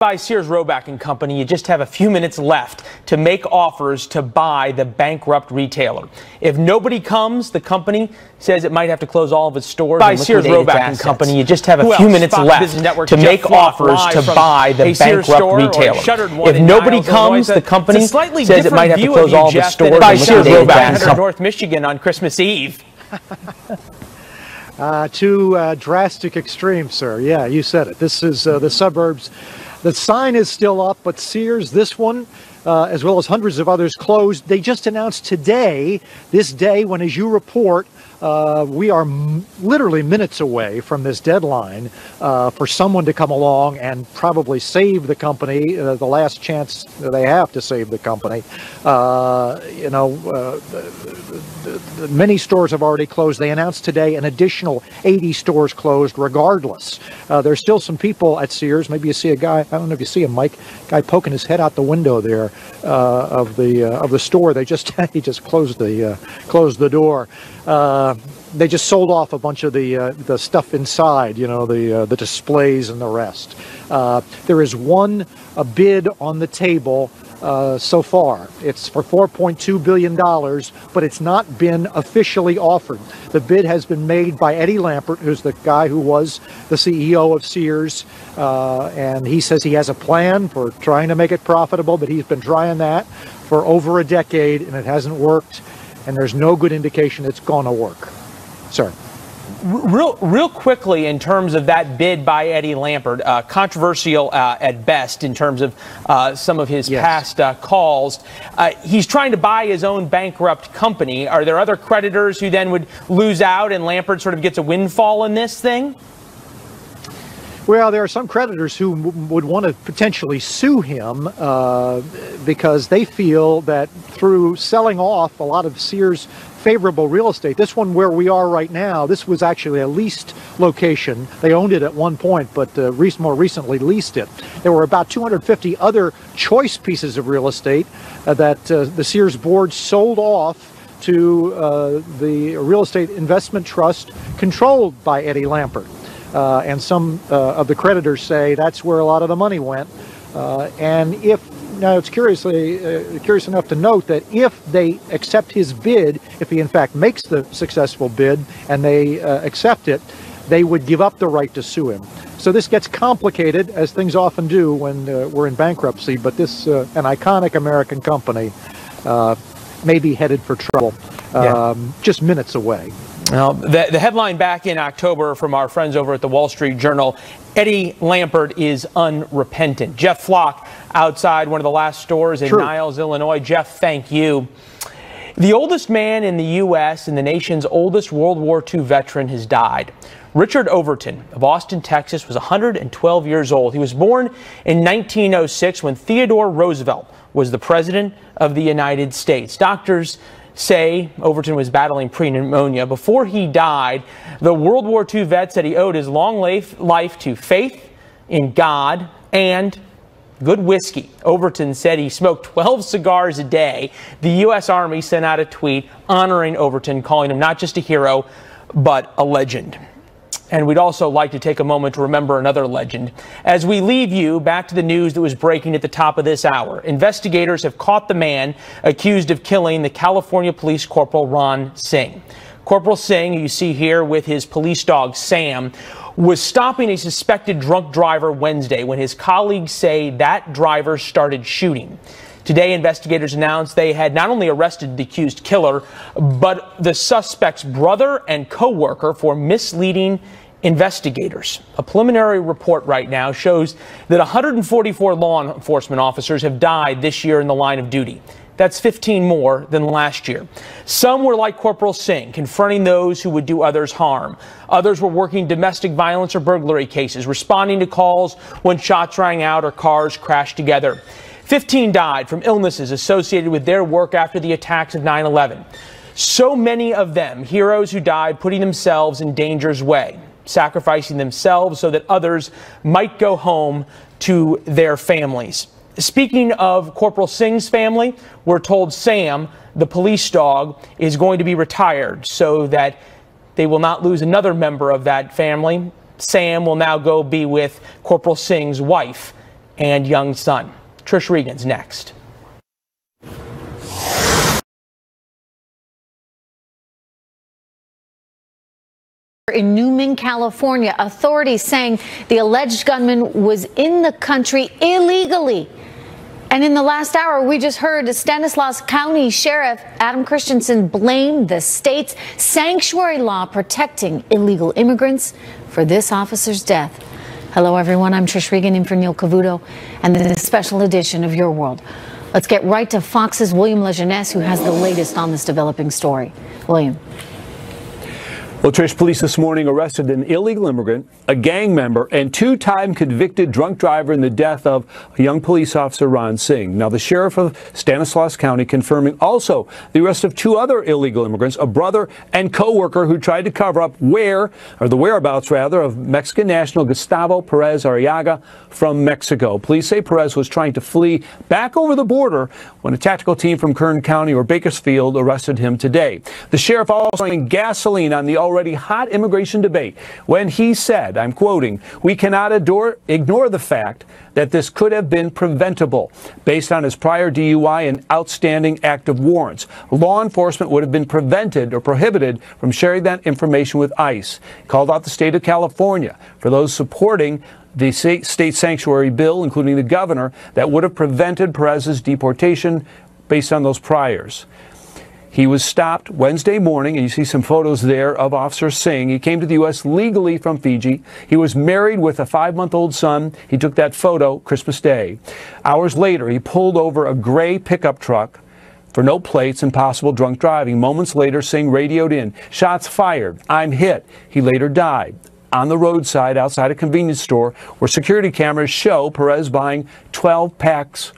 Speaker 5: By Sears Roebuck and Company, you just have a few minutes left to make offers to buy the bankrupt retailer. If nobody comes, the company says it might have to close all of its stores. By Sears Roebuck and Company, you just have a few minutes left to make offers to buy the bankrupt retailer. If nobody comes, the company says it might have to close all of its stores. By Sears Roebuck and Company. North Michigan on Christmas Eve.
Speaker 10: Two drastic extremes, sir. Yeah, you said it. This is the suburbs. The sign is still up, but Sears, this one, as well as hundreds of others, closed. They just announced today, this day, when, as you report, we are literally minutes away from this deadline for someone to come along and probably save the company, the last chance they have to save the company. Many stores have already closed. They announced today an additional 80 stores closed regardless. There's still some people at Sears. Maybe you see a guy, I don't know if you see him, Mike, guy poking his head out the window there of the store. They just he just closed the door. They just sold off a bunch of the stuff inside, the displays and the rest. There is a bid on the table so far. It's for $4.2 billion, but it's not been officially offered. The bid has been made by Eddie Lampert, who's the guy who was the CEO of Sears, and he says he has a plan for trying to make it profitable, but he's been trying that for over a decade, and it hasn't worked, and there's no good indication it's going to work. Sir.
Speaker 5: Real quickly, in terms of that bid by Eddie Lampert, controversial at best in terms of some of his past calls. He's trying to buy his own bankrupt company. Are there other creditors who then would lose out and Lampert sort of gets a windfall in this thing?
Speaker 10: Well, there are some creditors who would want to potentially sue him because they feel that through selling off a lot of Sears' favorable real estate, this one where we are right now, this was actually a leased location. They owned it at one point, but more recently leased it. There were about 250 other choice pieces of real estate that the Sears board sold off to the real estate investment trust controlled by Eddie Lampert. And some of the creditors say that's where a lot of the money went. Now it's curious enough to note that if they accept his bid, if he in fact makes the successful bid and they accept it, they would give up the right to sue him. So this gets complicated, as things often do when we're in bankruptcy, but this, an iconic American company, may be headed for trouble just minutes away.
Speaker 5: Well, the headline back in October from our friends over at the Wall Street Journal, Eddie Lampert is unrepentant. Jeff Flock outside one of the last stores in Niles, Illinois. Jeff, thank you. The oldest man in the U.S. and the nation's oldest World War II veteran has died. Richard Overton of Austin, Texas, was 112 years old. He was born in 1906 when Theodore Roosevelt was the President of the United States. Doctors say Overton was battling pre-pneumonia. Before he died, the World War II vet said he owed his long life to faith in God and good whiskey. Overton said he smoked 12 cigars a day. The U.S. Army sent out a tweet honoring Overton, calling him not just a hero, but a legend. And we'd also like to take a moment to remember another legend. As we leave you, back to the news that was breaking at the top of this hour. Investigators have caught the man accused of killing the California Police Corporal Ron Singh. Corporal Singh, who you see here with his police dog Sam, was stopping a suspected drunk driver Wednesday when his colleagues say that driver started shooting. Today, investigators announced they had not only arrested the accused killer, but the suspect's brother and co-worker for misleading investigators. A preliminary report right now shows that 144 law enforcement officers have died this year in the line of duty. That's 15 more than last year. Some were like Corporal Singh, confronting those who would do others harm. Others were working domestic violence or burglary cases, responding to calls when shots rang out or cars crashed together. 15 died from illnesses associated with their work after the attacks of 9/11. So many of them, heroes who died putting themselves in danger's way, sacrificing themselves so that others might go home to their families. Speaking of Corporal Singh's family, we're told Sam, the police dog, is going to be retired so that they will not lose another member of that family. Sam will now go be with Corporal Singh's wife, and young son. Trish Regan's next.
Speaker 11: In Newman, California, authorities saying the alleged gunman was in the country illegally. And in the last hour, we just heard Stanislaus County Sheriff Adam Christensen blame the state's sanctuary law protecting illegal immigrants for this officer's death. Hello, everyone. I'm Trish Regan in for Neil Cavuto, and this is a special edition of Your World. Let's get right to Fox's William Lejeunesse, who has the latest on this developing story. William.
Speaker 12: Well, Trish, police this morning arrested an illegal immigrant, a gang member, and two-time convicted drunk driver in the death of a young police officer, Ron Singh. Now, the sheriff of Stanislaus County confirming also the arrest of two other illegal immigrants, a brother and co-worker who tried to cover up the whereabouts of Mexican national Gustavo Perez Arriaga from Mexico. Police say Perez was trying to flee back over the border when a tactical team from Kern County or Bakersfield arrested him today. The sheriff also pouring gasoline on the already hot immigration debate when he said, I'm quoting, "We cannot ignore the fact that this could have been preventable. Based on his prior DUI and outstanding active warrants, law enforcement would have been prevented or prohibited from sharing that information with ICE." Called out the state of California for those supporting the state sanctuary bill, including the governor, that would have prevented Perez's deportation based on those priors. He was stopped Wednesday morning, and you see some photos there of Officer Singh. He came to the U.S. legally from Fiji. He was married with a 5-month-old son. He took that photo Christmas Day. Hours later, he pulled over a gray pickup truck for no plates and possible drunk driving. Moments later, Singh radioed in, "Shots fired. I'm hit." He later died on the roadside outside a convenience store where security cameras show Perez buying 12 packs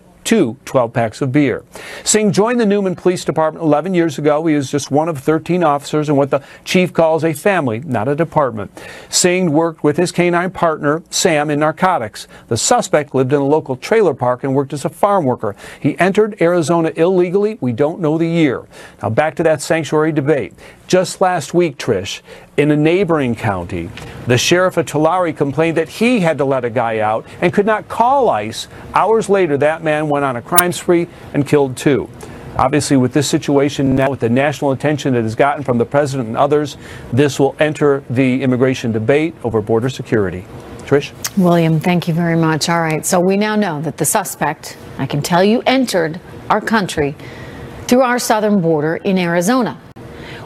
Speaker 12: of beer. Singh joined the Newman Police Department 11 years ago. He is just one of 13 officers in what the chief calls a family, not a department. Singh worked with his canine partner, Sam, in narcotics. The suspect lived in a local trailer park and worked as a farm worker. He entered Arizona illegally. We don't know the year. Now back to that sanctuary debate. Just last week, Trish, in a neighboring county, the sheriff of Tulare complained that he had to let a guy out and could not call ICE. Hours later, that man went on a crime spree and killed two. Obviously, with this situation now, with the national attention it has gotten from the president and others, this will enter the immigration debate over border security. Trish?
Speaker 11: William, thank you very much. All right, so we now know that the suspect, I can tell you, entered our country through our southern border in Arizona,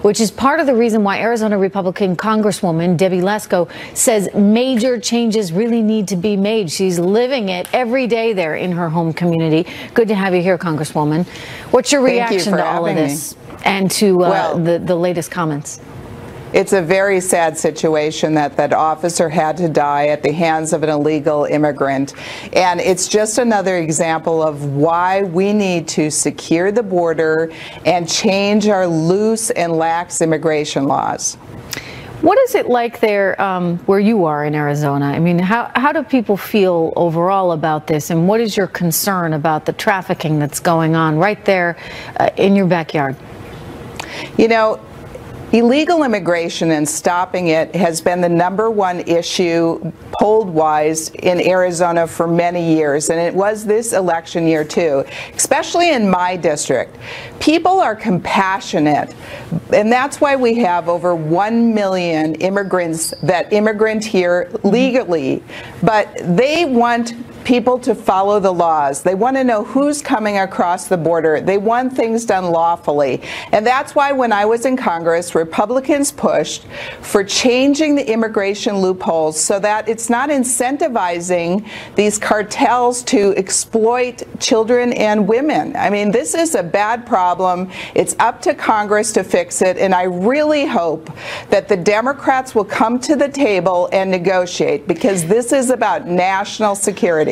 Speaker 11: which is part of the reason why Arizona Republican Congresswoman Debbie Lesko says major changes really need to be made. She's living it every day there in her home community. Good to have you here, Congresswoman. What's your reaction to all of this and to the latest comments?
Speaker 13: It's a very sad situation that that officer had to die at the hands of an illegal immigrant. And it's just another example of why we need to secure the border and change our loose and lax immigration laws.
Speaker 11: What is it like there where you are in Arizona? I mean, how do people feel overall about this? And what is your concern about the trafficking that's going on right there in your backyard?
Speaker 13: You know, illegal immigration and stopping it has been the #1 issue poll-wise in Arizona for many years, and it was this election year too, especially in my district. People are compassionate, and that's why we have over 1 million immigrants that immigrant here legally, but they want people to follow the laws. They want to know who's coming across the border. They want things done lawfully. And that's why when I was in Congress, Republicans pushed for changing the immigration loopholes so that it's not incentivizing these cartels to exploit children and women. I mean, this is a bad problem. It's up to Congress to fix it. And I really hope that the Democrats will come to the table and negotiate, because this is about national security.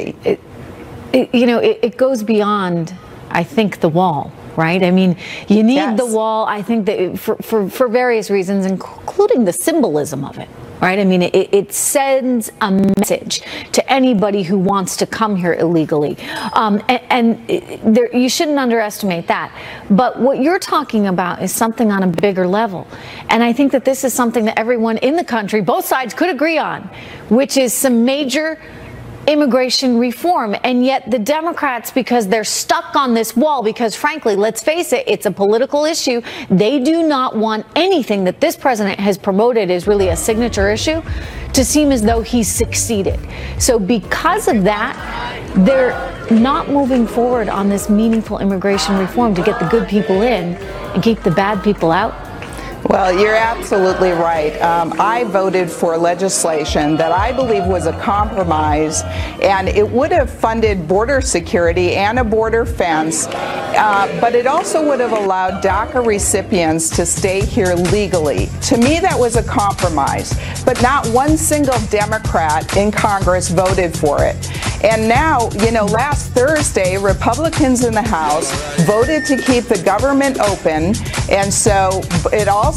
Speaker 11: It goes beyond, I think, the wall, right? I mean, you need the wall, I think, that for various reasons, including the symbolism of it, right? I mean, it sends a message to anybody who wants to come here illegally. You shouldn't underestimate that. But what you're talking about is something on a bigger level. And I think that this is something that everyone in the country, both sides, could agree on, which is some major immigration reform. And yet the Democrats, because they're stuck on this wall, because frankly, let's face it, it's a political issue. They do not want anything that this president has promoted is really a signature issue to seem as though he's succeeded. So because of that, they're not moving forward on this meaningful immigration reform to get the good people in and keep the bad people out.
Speaker 13: Well, you're absolutely right. I voted for legislation that I believe was a compromise, and it would have funded border security and a border fence, but it also would have allowed DACA recipients to stay here legally. To me, that was a compromise, but not one single Democrat in Congress voted for it. And now, you know, last Thursday, Republicans in the House voted to keep the government open, and so it also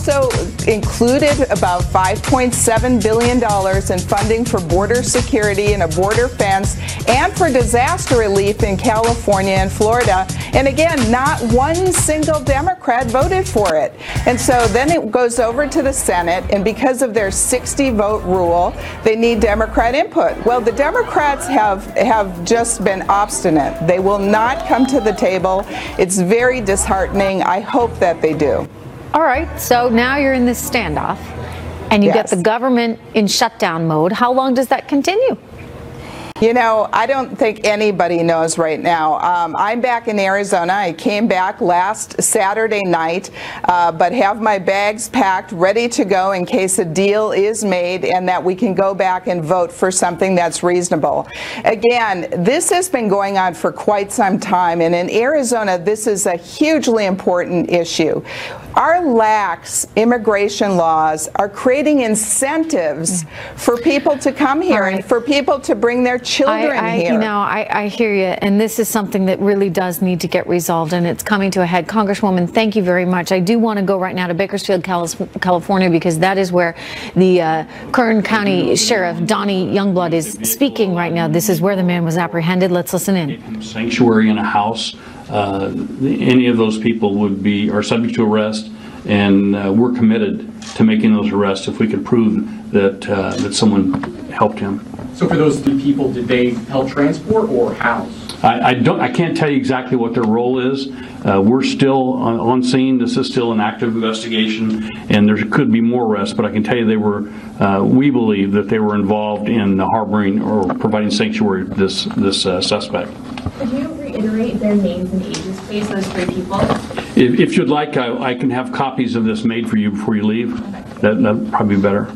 Speaker 13: included about $5.7 billion in funding for border security and a border fence and for disaster relief in California and Florida. And again, not one single Democrat voted for it. And so then it goes over to the Senate, and because of their 60-vote rule, they need Democrat input. Well, the Democrats have just been obstinate. They will not come to the table. It's very disheartening. I hope that they do.
Speaker 11: All right, so now you're in this standoff, and you get the government in shutdown mode. How long does that continue?
Speaker 13: You know, I don't think anybody knows right now. I'm back in Arizona. I came back last Saturday night, but have my bags packed, ready to go in case a deal is made and that we can go back and vote for something that's reasonable. Again, this has been going on for quite some time, and in Arizona, this is a hugely important issue. Our lax immigration laws are creating incentives for people to come here and for people to bring their children here.
Speaker 11: You know, I hear you, and this is something that really does need to get resolved, and it's coming to a head. Congresswoman, thank you very much. I do want to go right now to Bakersfield, California, because that is where the Kern County Sheriff, Donnie Youngblood, is speaking right now. This is where the man was apprehended. Let's listen in.
Speaker 8: Sanctuary in a house. Any of those people are subject to arrest, and we're committed to making those arrests if we could prove that someone helped him.
Speaker 14: So for those three people, did they help transport or house?
Speaker 8: I can't tell you exactly what their role is. We're still on scene. This is still an active investigation, and there could be more arrests. But I can tell you we believe that they were involved in harboring or providing sanctuary to this suspect.
Speaker 16: Could you reiterate their names and ages, please, those three people?
Speaker 8: If you'd like, I can have copies of this made for you before you leave. That'd probably be better.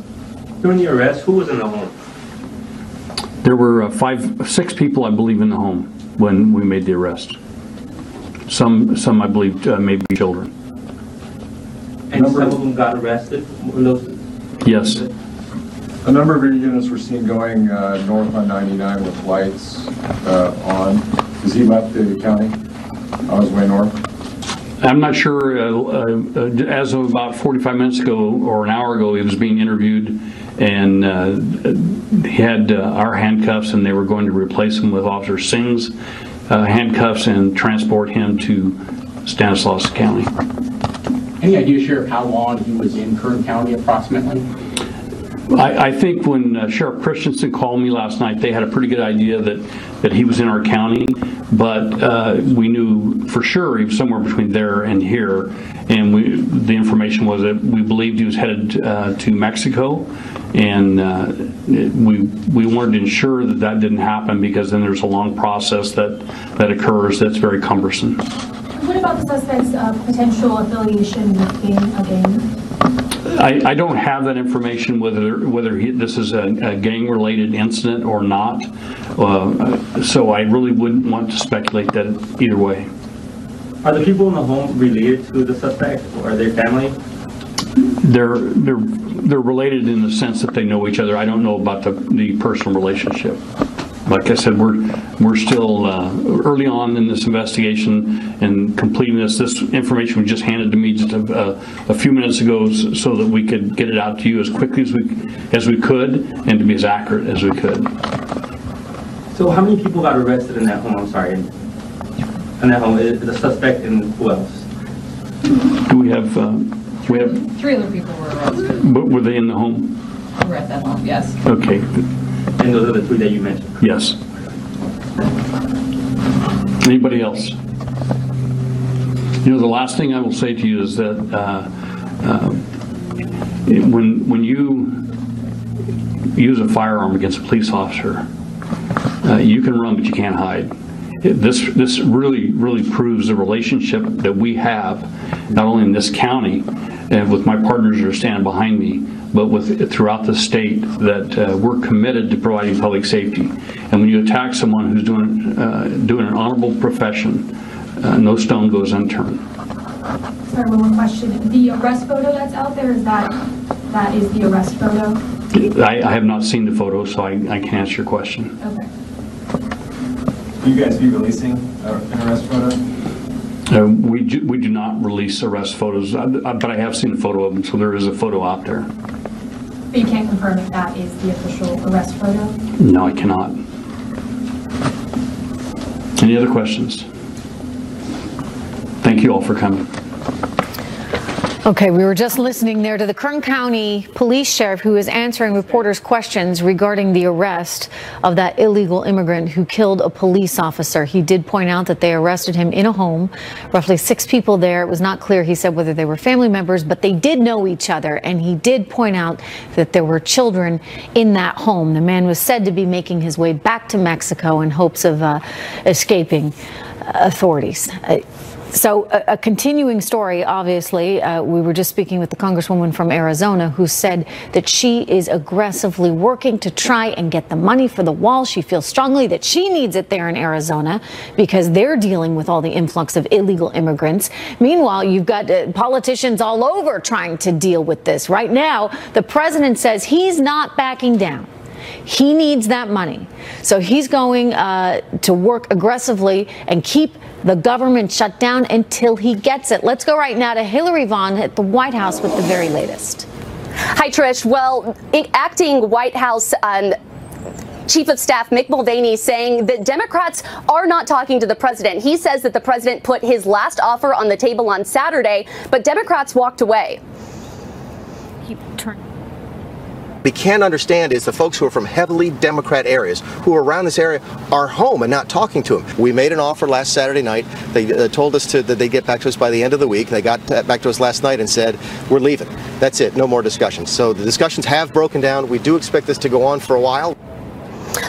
Speaker 14: During the arrest, who was in the home?
Speaker 8: There were 6 people, I believe, in the home when we made the arrest. Some I believe, may be children.
Speaker 14: And some of them got arrested?
Speaker 8: Yes.
Speaker 18: A number of your units were seen going north on 99 with lights on. Has he left the county on his way north?
Speaker 8: I'm not sure. As of about 45 minutes ago or an hour ago, he was being interviewed, and he had our handcuffs, and they were going to replace him with Officer Singh's handcuffs and transport him to Stanislaus County.
Speaker 14: Any idea, Sheriff, how long he was in Kern County approximately?
Speaker 8: I think when Sheriff Christensen called me last night, they had a pretty good idea that he was in our county, but we knew for sure he was somewhere between there and here, and the information was that we believed he was headed to Mexico, and we wanted to ensure that didn't happen, because then there's a long process that occurs that's very cumbersome.
Speaker 16: What about the suspect's potential affiliation with a gang?
Speaker 8: I don't have that information, whether this is a gang-related incident or not, so I really wouldn't want to speculate that either way.
Speaker 14: Are the people in the home related to the suspect, or are they family?
Speaker 8: They're related in the sense that they know each other. I don't know about the personal relationship. Like I said, we're still early on in this investigation and completing this. This information was just handed to me just a few minutes ago, so that we could get it out to you as quickly as we could, and to be as accurate as we could.
Speaker 14: So how many people got arrested in that home? I'm sorry, in that home, the suspect and who else?
Speaker 8: We have
Speaker 16: 3 other people were arrested.
Speaker 8: But were they in the home?
Speaker 16: Who were at that home? Yes.
Speaker 8: Okay.
Speaker 14: And those are the three that you mentioned?
Speaker 8: Yes. Anybody else? You know, the last thing I will say to you is that when you use a firearm against a police officer, you can run, but you can't hide. This really proves the relationship that we have, not only in this county and with my partners that are standing behind me, but throughout the state, that we're committed to providing public safety. And when you attack someone who's doing an honorable profession, no stone goes unturned.
Speaker 16: Sorry, one more question. The arrest photo that's out there, that is the arrest photo?
Speaker 8: I have not seen the photo, so I can't answer your question.
Speaker 16: Okay.
Speaker 18: Will you guys be releasing an arrest photo?
Speaker 8: We do not release arrest photos, but I have seen a photo of them, so there is a photo out there.
Speaker 16: But you can't confirm if that is the official arrest photo?
Speaker 8: No, I cannot. Any other questions? Thank you all for coming.
Speaker 11: Okay, we were just listening there to the Kern County Police Sheriff who is answering reporters' questions regarding the arrest of that illegal immigrant who killed a police officer. He did point out that they arrested him in a home, roughly 6 people there. It was not clear, he said, whether they were family members, but they did know each other. And he did point out that there were children in that home. The man was said to be making his way back to Mexico in hopes of escaping authorities. So a continuing story, obviously. We were just speaking with the Congresswoman from Arizona who said that she is aggressively working to try and get the money for the wall. She feels strongly that she needs it there in Arizona because they're dealing with all the influx of illegal immigrants. Meanwhile, you've got politicians all over trying to deal with this. Right now, the president says he's not backing down. He needs that money. So he's going to work aggressively and keep the government shut down until he gets it. Let's go right now to Hillary Vaughn at the White House with the very latest.
Speaker 17: Hi, Trish. Well, acting White House Chief of Staff Mick Mulvaney saying that Democrats are not talking to the president. He says that the president put his last offer on the table on Saturday, but Democrats walked away.
Speaker 19: We can't understand is the folks who are from heavily Democrat areas who are around this area are home and not talking to them. We made an offer last Saturday night. They told us that they'd get back to us by the end of the week. They got back to us last night and said, we're leaving. That's it. No more discussions. So the discussions have broken down. We do expect this to go on for a while.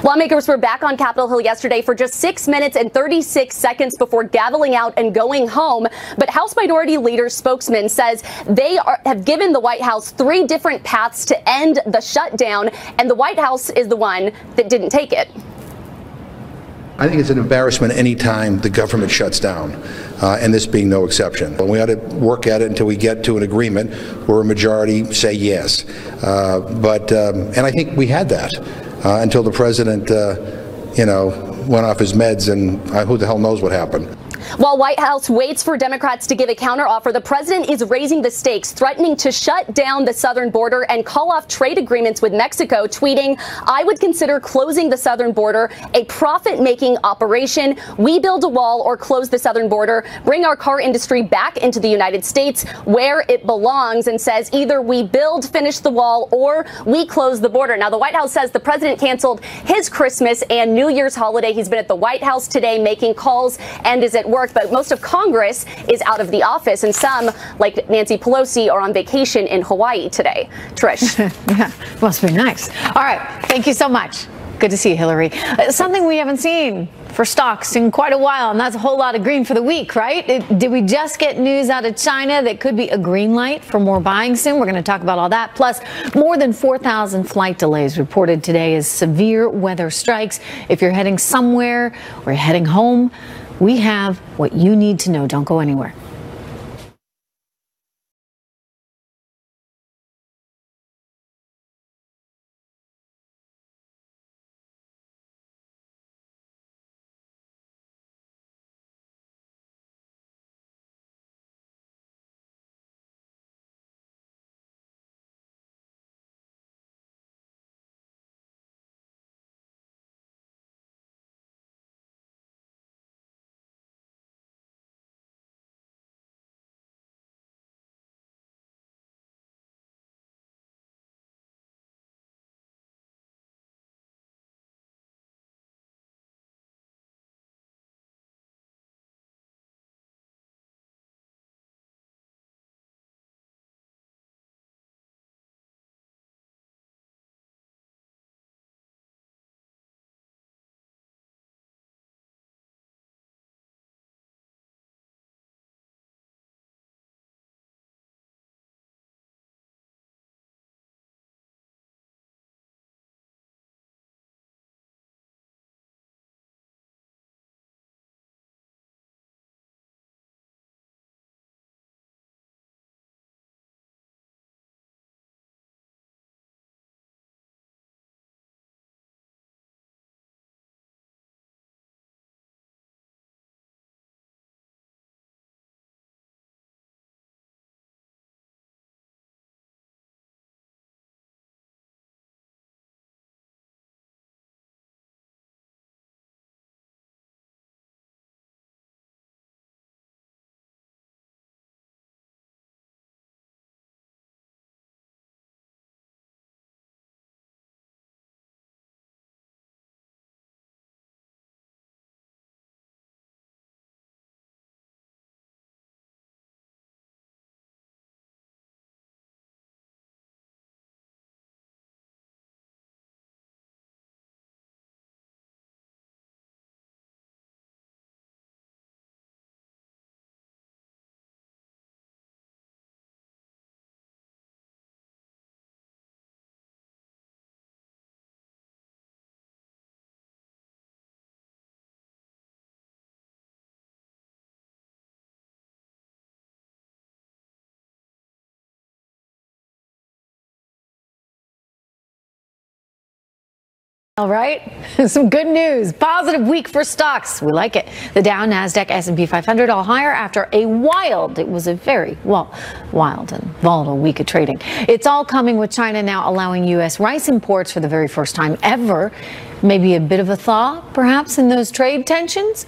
Speaker 17: Lawmakers were back on Capitol Hill yesterday for just 6 minutes and 36 seconds before gaveling out and going home. But House Minority Leader spokesman says they have given the White House 3 different paths to end the shutdown, and the White House is the one that didn't take it.
Speaker 20: I think it's an embarrassment any time the government shuts down, and this being no exception. We ought to work at it until we get to an agreement where a majority say yes. And I think we had that until the president, went off his meds, and who the hell knows what happened.
Speaker 17: While White House waits for Democrats to give a counteroffer, the president is raising the stakes, threatening to shut down the southern border and call off trade agreements with Mexico, tweeting, "I would consider closing the southern border a profit-making operation. We build a wall or close the southern border, bring our car industry back into the United States where it belongs," and says either we finish the wall, or we close the border. Now, the White House says the president canceled his Christmas and New Year's holiday. He's been at the White House today making calls and is at work. But most of Congress is out of the office, and some, like Nancy Pelosi, are on vacation in Hawaii today. Trish.
Speaker 11: Yeah, must be nice. All right. Thank you so much. Good to see you, Hillary. Something we haven't seen for stocks in quite a while, and that's a whole lot of green for the week, right? Did we just get news out of China that could be a green light for more buying soon? We're going to talk about all that. Plus, more than 4,000 flight delays reported today as severe weather strikes. If you're heading somewhere or you're heading home, we have what you need to know. Don't go anywhere. All right, some good news. Positive week for stocks. We like it. The Dow, Nasdaq, S&P 500 all higher after a it was a very, wild and volatile week of trading. It's all coming with China now allowing U.S. rice imports for the very first time ever. Maybe a bit of a thaw, perhaps, in those trade tensions.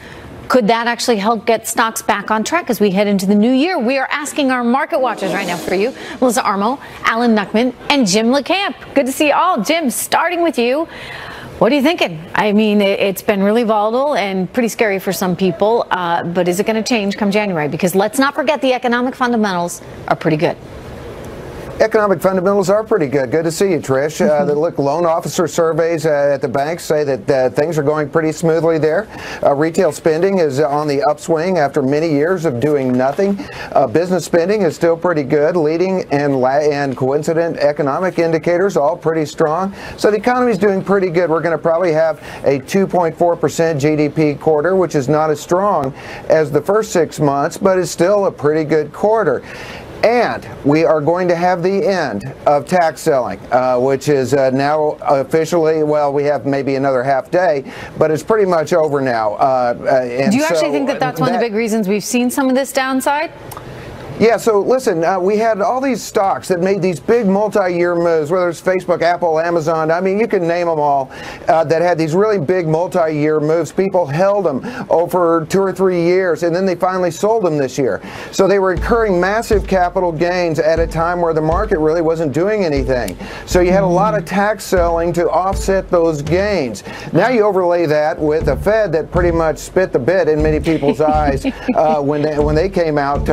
Speaker 11: Could that actually help get stocks back on track as we head into the new year? We are asking our market watchers right now for you. Melissa Armo, Alan Nuckman, and Jim LeCamp. Good to see you all. Jim, starting with you. What are you thinking? I mean, it's been really volatile and pretty scary for some people, but is it going to change come January? Because let's not forget the economic fundamentals are pretty good.
Speaker 21: Economic fundamentals are pretty good. Good to see you, Trish. Loan officer surveys at the banks say that things are going pretty smoothly there. Retail spending is on the upswing after many years of doing nothing. Business spending is still pretty good. Leading and coincident economic indicators all pretty strong. So the economy is doing pretty good. We're going to probably have a 2.4% GDP quarter, which is not as strong as the first 6 months, but it's still a pretty good quarter. And we are going to have the end of tax selling, which is now officially, well, we have maybe another half day, but it's pretty much over now.
Speaker 11: Do you actually think that that's one of the big reasons we've seen some of this downside?
Speaker 21: Yeah, so listen, we had all these stocks that made these big multi-year moves, whether it's Facebook, Apple, Amazon, I mean, you can name them all, that had these really big multi-year moves. People held them over 2 or 3 years, and then they finally sold them this year. So they were incurring massive capital gains at a time where the market really wasn't doing anything. So you had a lot of tax selling to offset those gains. Now you overlay that with a Fed that pretty much spit the bit in many people's eyes when they came out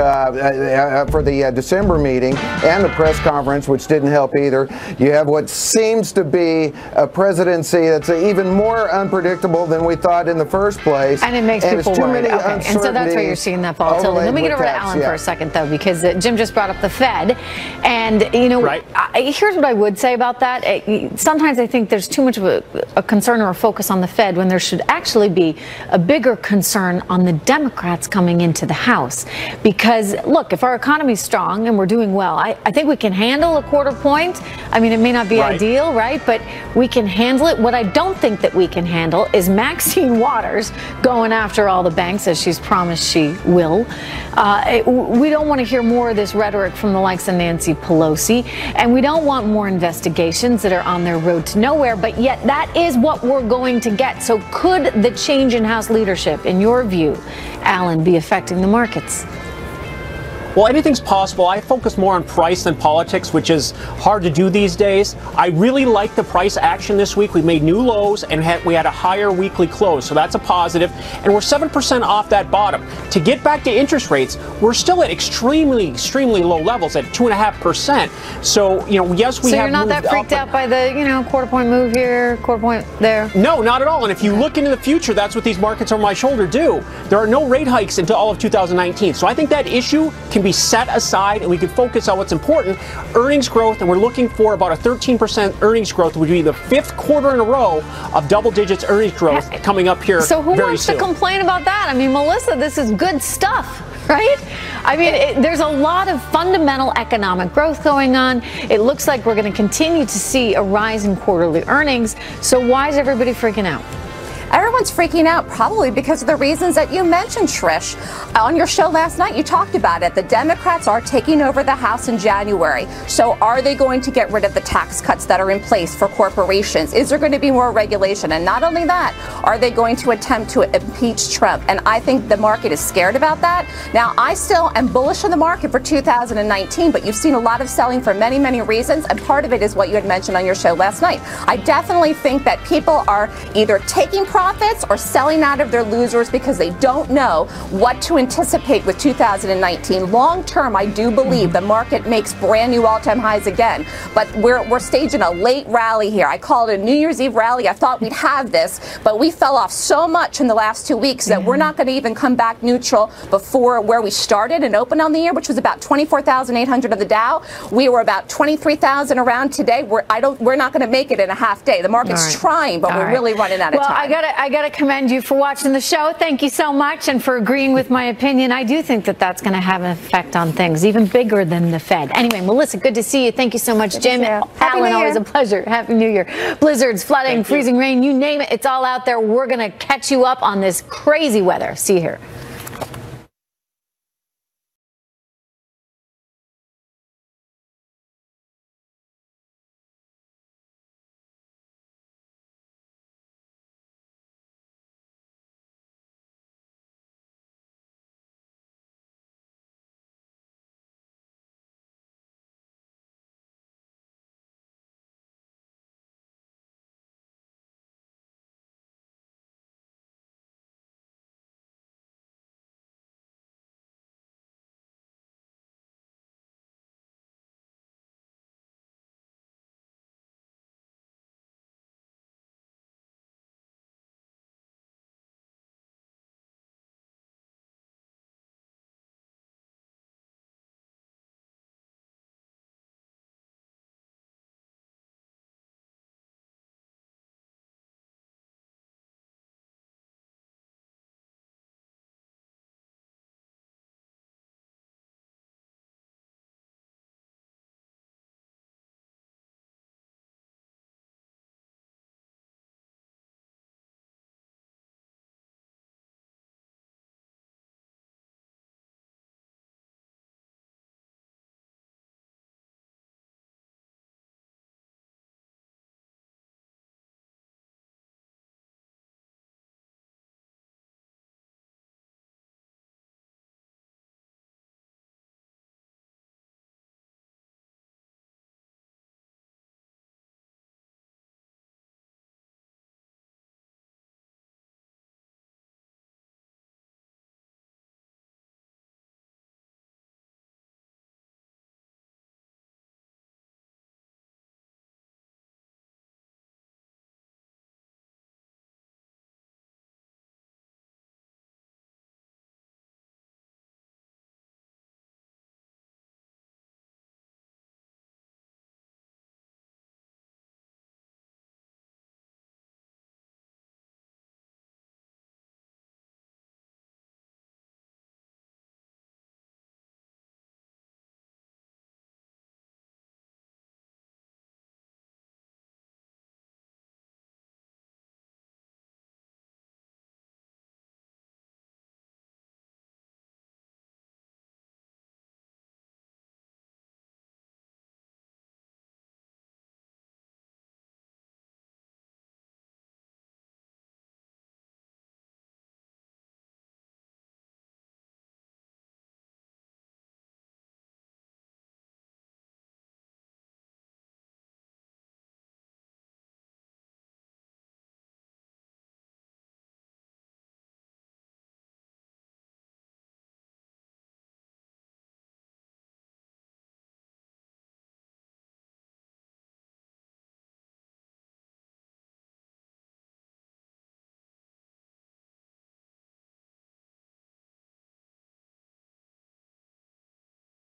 Speaker 21: for the December meeting and the press conference, which didn't help either. You have what seems to be a presidency that's even more unpredictable than we thought in the first place.
Speaker 11: And it makes people worried. Okay. And so that's why you're seeing that volatility. Let me get over to Alan for a second, though, because Jim just brought up the Fed. And, you know, here's what I would say about that. Sometimes I think there's too much of a concern or a focus on the Fed when there should actually be a bigger concern on the Democrats coming into the House. Because, look, if our economy's strong and we're doing well, I think we can handle a quarter point. I mean, it may not be ideal, right? But we can handle it. What I don't think that we can handle is Maxine Waters going after all the banks, as she's promised she will. We don't want to hear more of this rhetoric from the likes of Nancy Pelosi, and we don't want more investigations that are on their road to nowhere, but yet that is what we're going to get. So could the change in House leadership, in your view, Alan, be affecting the markets?
Speaker 22: Well, anything's possible. I focus more on price than politics, which is hard to do these days. I really like the price action this week. We made new lows and we had a higher weekly close, so that's a positive. And we're 7% off that bottom. To get back to interest rates, we're still at extremely low levels at 2.5%. So, you know, yes, we have. So
Speaker 11: you're not that freaked out by the, you know, quarter point move here, quarter point there?
Speaker 22: No, not at all. And if you look into the future, that's what these markets on my shoulder do. There are no rate hikes until all of 2019. So I think that issue can be set aside and we can focus on what's important, earnings growth, and we're looking for about a 13% earnings growth, which would be the 5th quarter in a row of double digits earnings growth coming up here very soon.
Speaker 11: So who wants to complain about that? I mean, Melissa, this is good stuff, right? I mean, there's a lot of fundamental economic growth going on. It looks like we're going to continue to see a rise in quarterly earnings. So why is everybody freaking out?
Speaker 23: Everyone's freaking out probably because of the reasons that you mentioned, Trish. On your show last night, you talked about it. The Democrats are taking over the House in January. So are they going to get rid of the tax cuts that are in place for corporations? Is there going to be more regulation? And not only that, are they going to attempt to impeach Trump? And I think the market is scared about that. Now, I still am bullish on the market for 2019, but you've seen a lot of selling for many, many reasons. And part of it is what you had mentioned on your show last night. I definitely think that people are either taking profits or selling out of their losers because they don't know what to anticipate with 2019. Long term, I do believe the market makes brand new all-time highs again, but we're staging a late rally here. I call it a New Year's Eve rally. I thought we'd have this, but we fell off so much in the last 2 weeks that we're not going to even come back neutral before where we started and opened on the year, which was about 24,800 of the Dow. We were about 23,000 around today. We're not going to make it in a half day. The market's trying, but we're really running out of time.
Speaker 11: Well, I got gotta commend you for watching the show. Thank you so much, and for agreeing with my opinion. I do think that that's going to have an effect on things, even bigger than the Fed. Anyway, Melissa, good to see you. Thank you so much, Jim. Alan, always a pleasure. Happy New Year. Blizzards, flooding, freezing rain, you name it, it's all out there. We're going to catch you up on this crazy weather. See you here.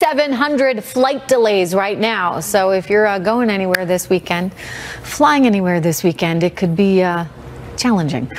Speaker 11: $700 flight delays right now. So if you're going anywhere this weekend, flying anywhere this weekend, it could be challenging.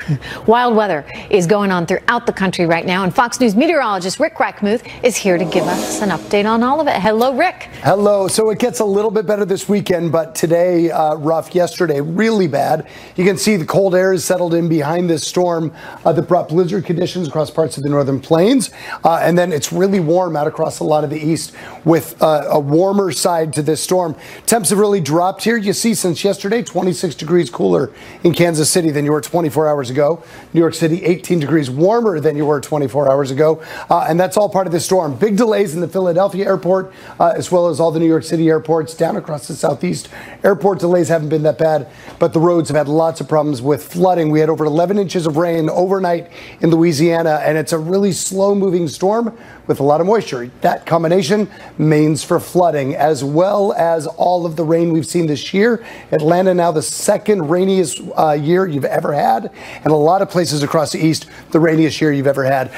Speaker 11: Wild weather is going on throughout the country right now, and Fox News meteorologist Rick Rackmuth is here to give us an update on all of it. Hello, Rick.
Speaker 3: Hello. So it gets a little bit better this weekend, but today rough. Yesterday really bad. You can see the cold air is settled in behind this storm that brought blizzard conditions across parts of the northern plains, and then it's really warm out across a lot of the east with a warmer side to this storm. Temps have really dropped here. You see since yesterday 26 degrees cooler in Kansas City than you were 24 hours ago. New York City 18 degrees warmer than you were 24 hours ago, and that's all part of this storm. Big delays in the Philadelphia airport as well as all the New York City airports down across the southeast. Airport delays haven't been that bad, but the roads have had lots of problems with flooding. We had over 11 inches of rain overnight in Louisiana, and it's a really slow moving storm with a lot of moisture. That combination means for flooding, as well as all of the rain we've seen this year. Atlanta now the second rainiest year you've ever had, and a lot of places across the east, the rainiest year you've ever had.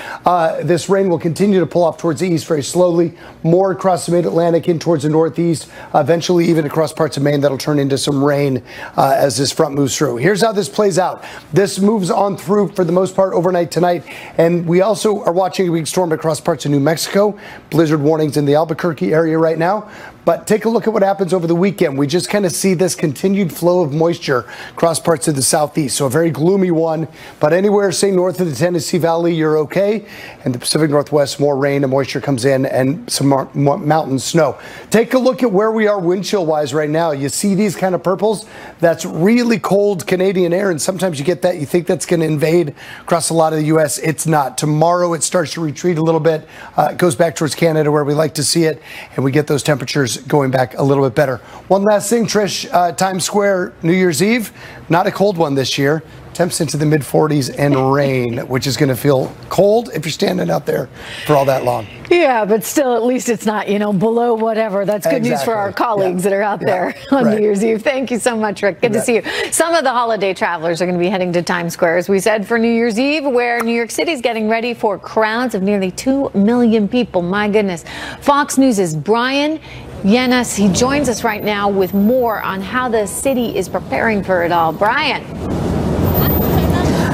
Speaker 3: This rain will continue to pull off towards the east very slowly, more across the mid-Atlantic in towards the northeast, eventually even across parts of Maine. That'll turn into some rain as this front moves through. Here's how this plays out. This moves on through for the most part overnight tonight, and we also are watching a weak storm across parts of New Mexico. Blizzard warnings in the Albuquerque area right now. But take a look at what happens over the weekend. We just kind of see this continued flow of moisture across parts of the southeast. So a very gloomy one, but anywhere, say, north of the Tennessee Valley, you're okay. And the Pacific Northwest, more rain and moisture comes in and some more mountain snow. Take a look at where we are wind chill wise right now. You see these kind of purples? That's really cold Canadian air. And sometimes you get that. You think that's going to invade across a lot of the U.S. It's not. Tomorrow it starts to retreat a little bit. It goes back towards Canada where we like to see it. And we get those temperatures going back a little bit better. One last thing, Trish, Times Square, New Year's Eve, not a cold one this year. Temps into the mid 40s and rain, which is going to feel cold if you're standing out there for all that long.
Speaker 2: Yeah, but still, at least it's not, below whatever. That's good news for our colleagues that are out there on New Year's Eve. Thank you so much, Rick. Good to see you. Some of the holiday travelers are going to be heading to Times Square, as we said, for New Year's Eve, where New York City is getting ready for crowds of nearly 2 million people. My goodness. Fox News' Brian Yanes, he joins us right now with more on how the city is preparing for it all. Brian.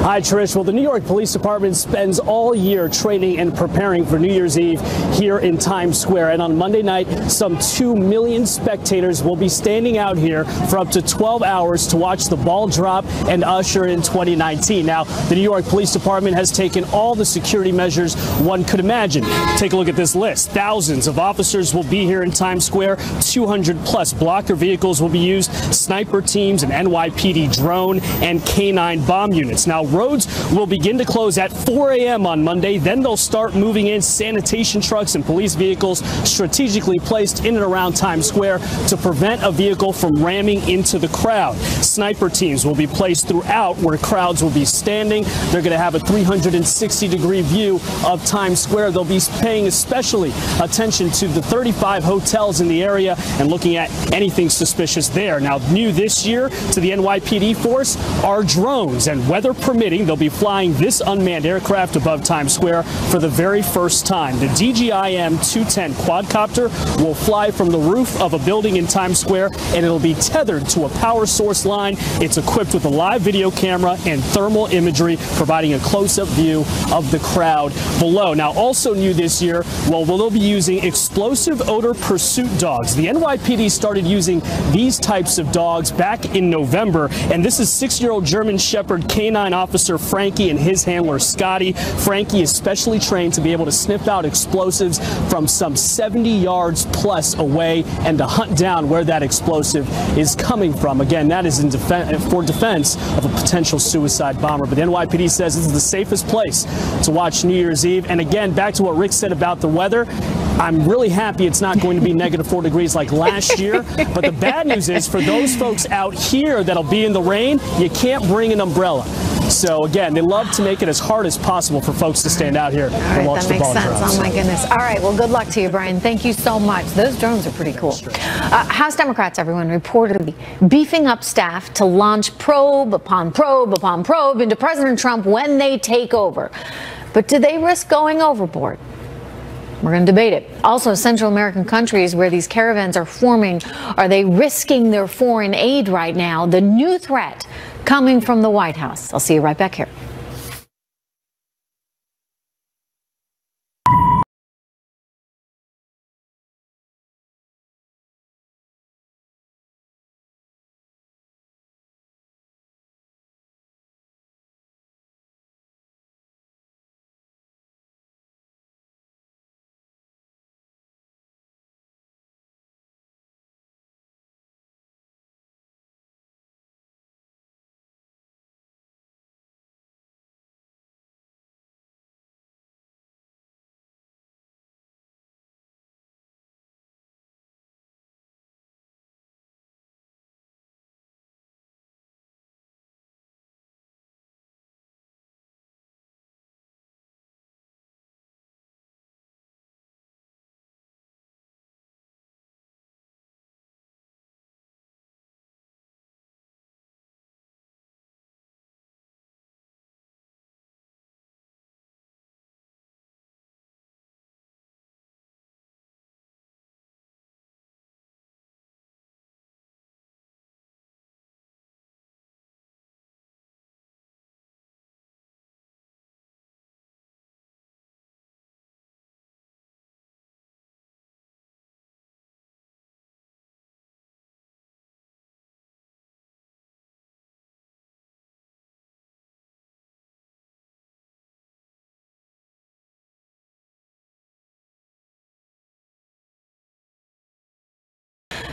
Speaker 4: Hi, Trish. Well, the New York Police Department spends all year training and preparing for New Year's Eve here in Times Square. And on Monday night, some 2 million spectators will be standing out here for up to 12 hours to watch the ball drop and usher in 2019. Now, the New York Police Department has taken all the security measures one could imagine. Take a look at this list. Thousands of officers will be here in Times Square. 200 plus blocker vehicles will be used, sniper teams, an NYPD drone, and K9 bomb units. Now, roads will begin to close at 4 a.m. on Monday. Then they'll start moving in sanitation trucks and police vehicles strategically placed in and around Times Square to prevent a vehicle from ramming into the crowd. Sniper teams will be placed throughout where crowds will be standing. They're going to have a 360-degree view of Times Square. They'll be paying especially attention to the 35 hotels in the area and looking at anything suspicious there. Now, new this year to the NYPD force are drones, and weather permitting, they'll be flying this unmanned aircraft above Times Square for the very first time. The DJI M210 quadcopter will fly from the roof of a building in Times Square, and it'll be tethered to a power source line. It's equipped with a live video camera and thermal imagery, providing a close-up view of the crowd below. Now, also new this year, well, they'll be using explosive odor pursuit dogs. The NYPD started using these types of dogs back in November, and this is 6-year-old German Shepherd K9 officer Frankie and his handler Scotty. Frankie is specially trained to be able to sniff out explosives from some 70 yards plus away and to hunt down where that explosive is coming from. Again, that is for defense of a potential suicide bomber. But the NYPD says this is the safest place to watch New Year's Eve. And again, back to what Rick said about the weather, I'm really happy it's not going to be -4 degrees like last year. But the bad news is for those folks out here that'll be in the rain, you can't bring an umbrella. So again, they love to make it as hard as possible for folks to stand out here and watch the ball drops.
Speaker 2: That makes sense. Oh my goodness. All right. Well, good luck to you, Brian. Thank you so much. Those drones are pretty cool. House Democrats, everyone, reportedly beefing up staff to launch probe upon probe upon probe into President Trump when they take over. But do they risk going overboard? We're going to debate it. Also, Central American countries where these caravans are forming, are they risking their foreign aid right now? The new threat coming from the White House. I'll see you right back here.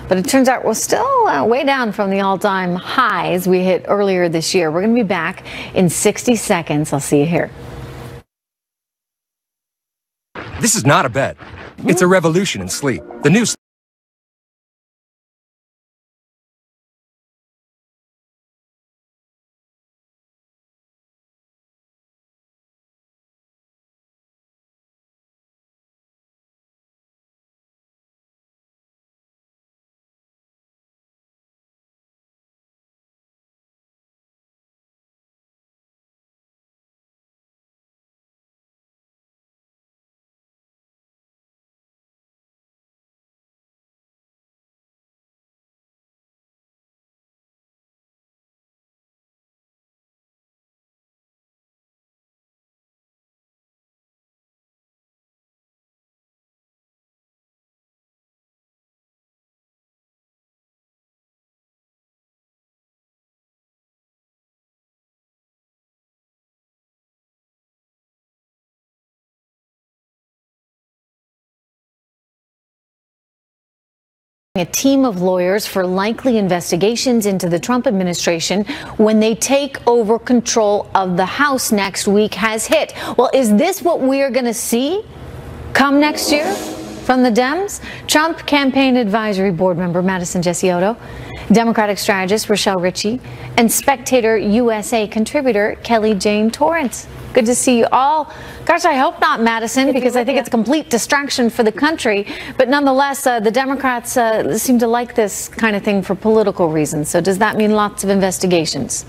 Speaker 2: But it turns out we're still way down from the all-time highs we hit earlier this year. We're going to be back in 60 seconds. I'll see you here.
Speaker 1: This is not a bet. It's a revolution in sleep. The new
Speaker 2: a team of lawyers for likely investigations into the Trump administration when they take over control of the House next week has hit. Well, is this what we are going to see come next year from the Dems? Trump Campaign Advisory Board member Madison Gesiotto, Democratic strategist Rochelle Ritchie, and Spectator USA contributor Kelly Jane Torrance. Good to see you all. Gosh, I hope not, Madison, because I think it's a complete distraction for the country. But nonetheless, the Democrats seem to like this kind of thing for political reasons. So does that mean lots of investigations?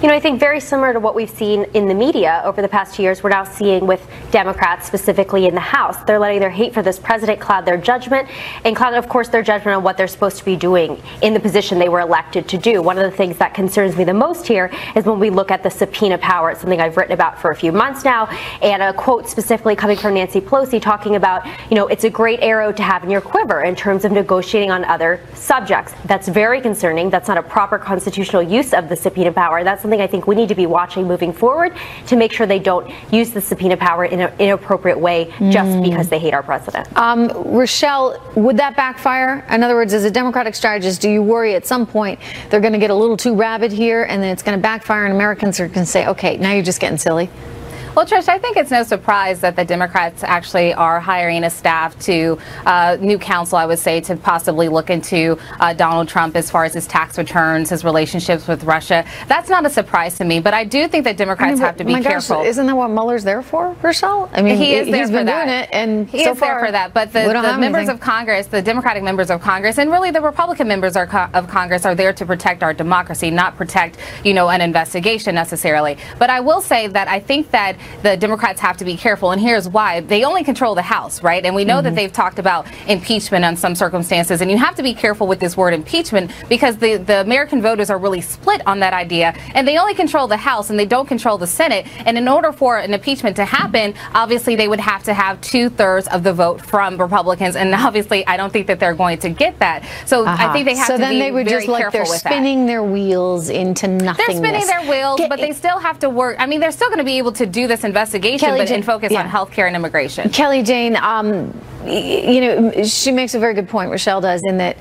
Speaker 6: You know, I think very similar to what we've seen in the media over the past 2 years, we're now seeing with Democrats specifically in the House. They're letting their hate for this president cloud their judgment and cloud, of course, their judgment on what they're supposed to be doing in the position they were elected to do. One of the things that concerns me the most here is when we look at the subpoena power. It's something I've written about for a few months now, and a quote specifically coming from Nancy Pelosi talking about, you know, it's a great arrow to have in your quiver in terms of negotiating on other subjects. That's very concerning. That's not a proper constitutional use of the subpoena power. That's something I think we need to be watching moving forward to make sure they don't use the subpoena power in an inappropriate way just because they hate our president.
Speaker 2: Rochelle, would that backfire? In other words, as a Democratic strategist, do you worry at some point they're going to get a little too rabid here and then it's going to backfire and Americans are going to say, okay, now you're just getting silly?
Speaker 23: Well, Trish, I think it's no surprise that the Democrats actually are hiring a staff to new counsel, I would say, to possibly look into Donald Trump as far as his tax returns, his relationships with Russia. That's not a surprise to me, but I do think that Democrats have to be careful.
Speaker 2: Gosh, isn't that what Mueller's there for, Rochelle? I mean,
Speaker 23: he's been doing
Speaker 2: it, and
Speaker 23: he is there for that. But the members of Congress, the Democratic members of Congress, and really the Republican members of Congress are there to protect our democracy, not protect, you know, an investigation necessarily. But I will say that I think that the Democrats have to be careful, and here's why. They only control the House, right? And we know that they've talked about impeachment on some circumstances, and you have to be careful with this word impeachment because the American voters are really split on that idea, and they only control the House and they don't control the Senate. And in order for an impeachment to happen, obviously they would have to have 2/3 of the vote from Republicans, and obviously I don't think that they're going to get that. So I think they have to be very careful with that. So then they would just like they're
Speaker 2: spinning their wheels into nothingness.
Speaker 23: They're spinning their wheels, but they still have to work. I mean, they're still going to be able to do this investigation, and focus on health care and immigration.
Speaker 2: Kelly Jane, you know, she makes a very good point, Rochelle does, in that,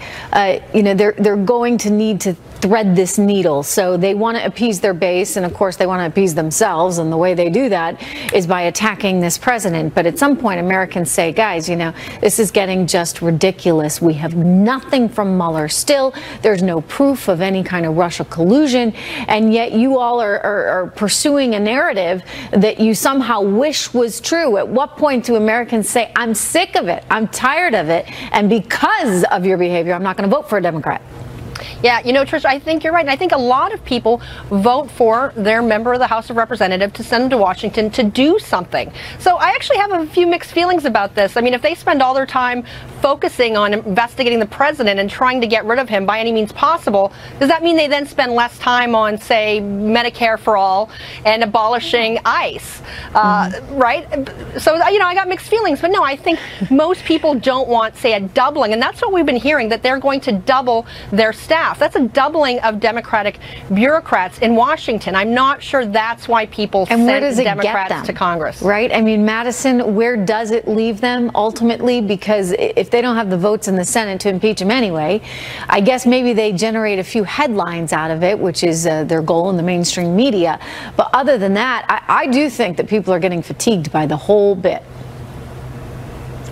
Speaker 2: you know, they're going to need to thread this needle. So they want to appease their base, and of course they want to appease themselves, and the way they do that is by attacking this president. But at some point Americans say, guys, you know, this is getting just ridiculous. We have nothing from Mueller still. There's no proof of any kind of Russia collusion, and yet you all are pursuing a narrative that you somehow wish was true. At what point do Americans say, I'm sick of it, I'm tired of it, and because of your behavior, I'm not going to vote for a Democrat?
Speaker 15: Yeah, you know, Trish, I think you're right. And I think a lot of people vote for their member of the House of Representatives to send them to Washington to do something. So I actually have a few mixed feelings about this. I mean, if they spend all their time focusing on investigating the president and trying to get rid of him by any means possible, does that mean they then spend less time on, say, Medicare for all and abolishing ICE? Right? So, you know, I got mixed feelings. But no, I think most people don't want, say, a doubling. And that's what we've been hearing, that they're going to double their staff. half. That's a doubling of Democratic bureaucrats in Washington. I'm not sure that's why people
Speaker 2: and where
Speaker 15: sent
Speaker 2: does it
Speaker 15: Democrats
Speaker 2: get them?
Speaker 15: to Congress.
Speaker 2: Right? I mean, Madison, where does it leave them ultimately? Because if they don't have the votes in the Senate to impeach him anyway, I guess maybe they generate a few headlines out of it, which is their goal in the mainstream media. But other than that, I do think that people are getting fatigued by the whole bit.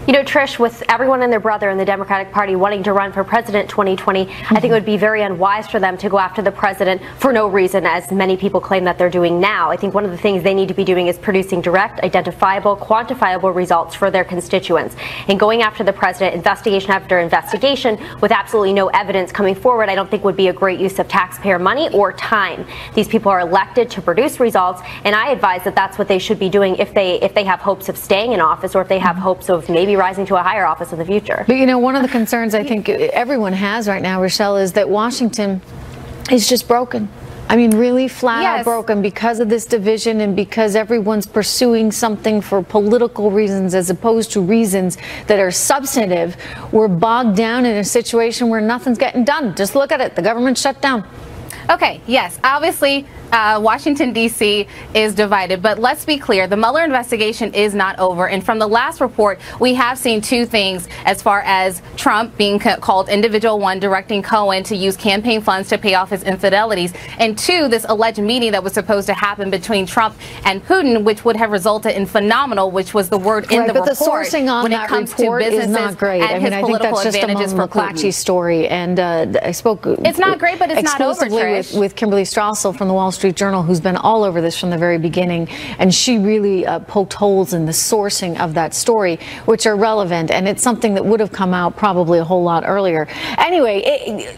Speaker 6: You know, Trish, with everyone and their brother in the Democratic Party wanting to run for president 2020, I think it would be very unwise for them to go after the president for no reason, as many people claim that they're doing now. I think one of the things they need to be doing is producing direct, identifiable, quantifiable results for their constituents. And going after the president, investigation after investigation, with absolutely no evidence coming forward, I don't think would be a great use of taxpayer money or time. These people are elected to produce results, and I advise that that's what they should be doing if they have hopes of staying in office, or if they have hopes of maybe rising to a higher office in the future.
Speaker 2: But you know, one of the concerns I think everyone has right now, Rochelle, is that Washington is just broken. I mean, really flat out broken because of this division and because everyone's pursuing something for political reasons as opposed to reasons that are substantive. We're bogged down in a situation where nothing's getting done. Just look at it. The government shut down.
Speaker 7: Okay, yes, obviously Washington, D.C. is divided, but let's be clear, the Mueller investigation is not over, and from the last report, we have seen two things as far as Trump being called individual one, directing Cohen to use campaign funds to pay off his infidelities, and two, this alleged meeting that was supposed to happen between Trump and Putin, which would have resulted in phenomenal, which was the word in the report.
Speaker 2: But the sourcing on
Speaker 7: when
Speaker 2: that
Speaker 7: it comes
Speaker 2: report
Speaker 7: to businesses
Speaker 2: is not great.
Speaker 7: and
Speaker 2: I mean,
Speaker 7: his
Speaker 2: I think
Speaker 7: political
Speaker 2: that's just a
Speaker 7: advantages for
Speaker 2: McClatchy
Speaker 7: Putin.
Speaker 2: story, and I spoke.
Speaker 7: It's not great, but it's not over, Trish.
Speaker 2: with Kimberly Strassel from the Wall Street Journal, who's been all over this from the very beginning, and she really poked holes in the sourcing of that story, which are relevant, and it's something that would have come out probably a whole lot earlier. Anyway,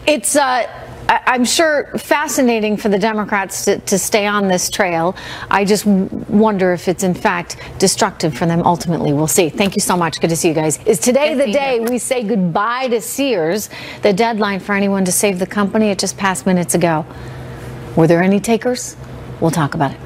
Speaker 2: it's I'm sure fascinating for the Democrats to stay on this trail. I just wonder if it's in fact destructive for them ultimately. We'll see. Thank you so much. Good to see you guys. Is today the day we say goodbye to Sears? The deadline for anyone to save the company, it just passed minutes ago. Were there any takers? We'll talk about it.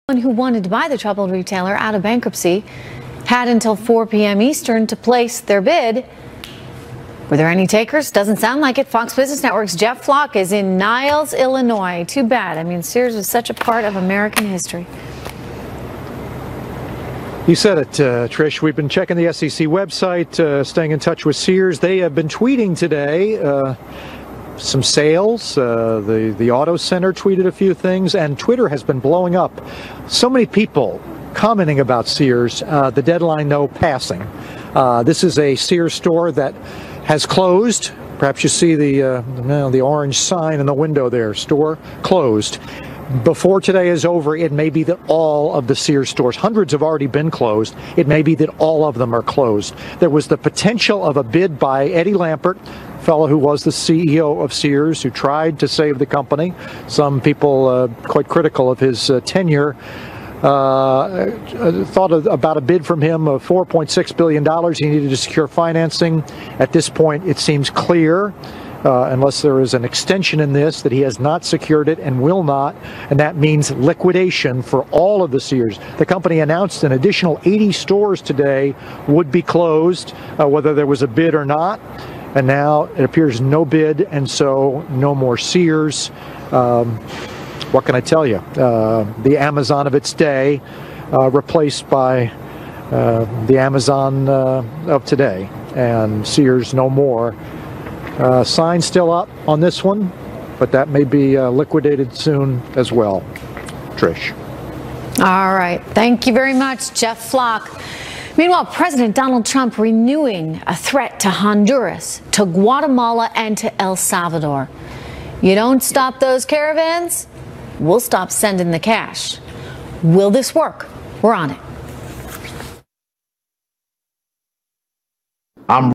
Speaker 2: Who wanted to buy the troubled retailer out of bankruptcy had until 4 p.m. Eastern to place their bid. Were there any takers? Doesn't sound like it. Fox Business Network's Jeff Flock is in Niles, Illinois. Too bad. I mean, Sears was such a part of American history.
Speaker 5: You said it, Trish. We've been checking the SEC website, staying in touch with Sears. They have been tweeting today some sales. The Auto Center tweeted a few things, and Twitter has been blowing up. So many people commenting about Sears. The deadline, though, passing. This is a Sears store that has closed. Perhaps you see the orange sign in the window there. Store closed. Before today is over, it may be that all of the Sears stores, hundreds have already been closed. It may be that all of them are closed. There was the potential of a bid by Eddie Lampert, fellow who was the CEO of Sears, who tried to save the company. Some people quite critical of his tenure. Thought about a bid from him of $4.6 billion. He needed to secure financing. At this point, it seems clear, unless there is an extension in this, that he has not secured it and will not, and that means liquidation for all of the Sears. The company announced an additional 80 stores today would be closed, whether there was a bid or not. And now it appears no bid, and so no more Sears. What can I tell you? The Amazon of its day, replaced by the Amazon of today, and Sears no more. Sign still up on this one, but that may be liquidated soon as well. Trish.
Speaker 2: All right. Thank you very much, Jeff Flock. Meanwhile, President Donald Trump renewing a threat to Honduras, to Guatemala, and to El Salvador. You don't stop those caravans, we'll stop sending the cash. Will this work? We're on it.
Speaker 9: I'm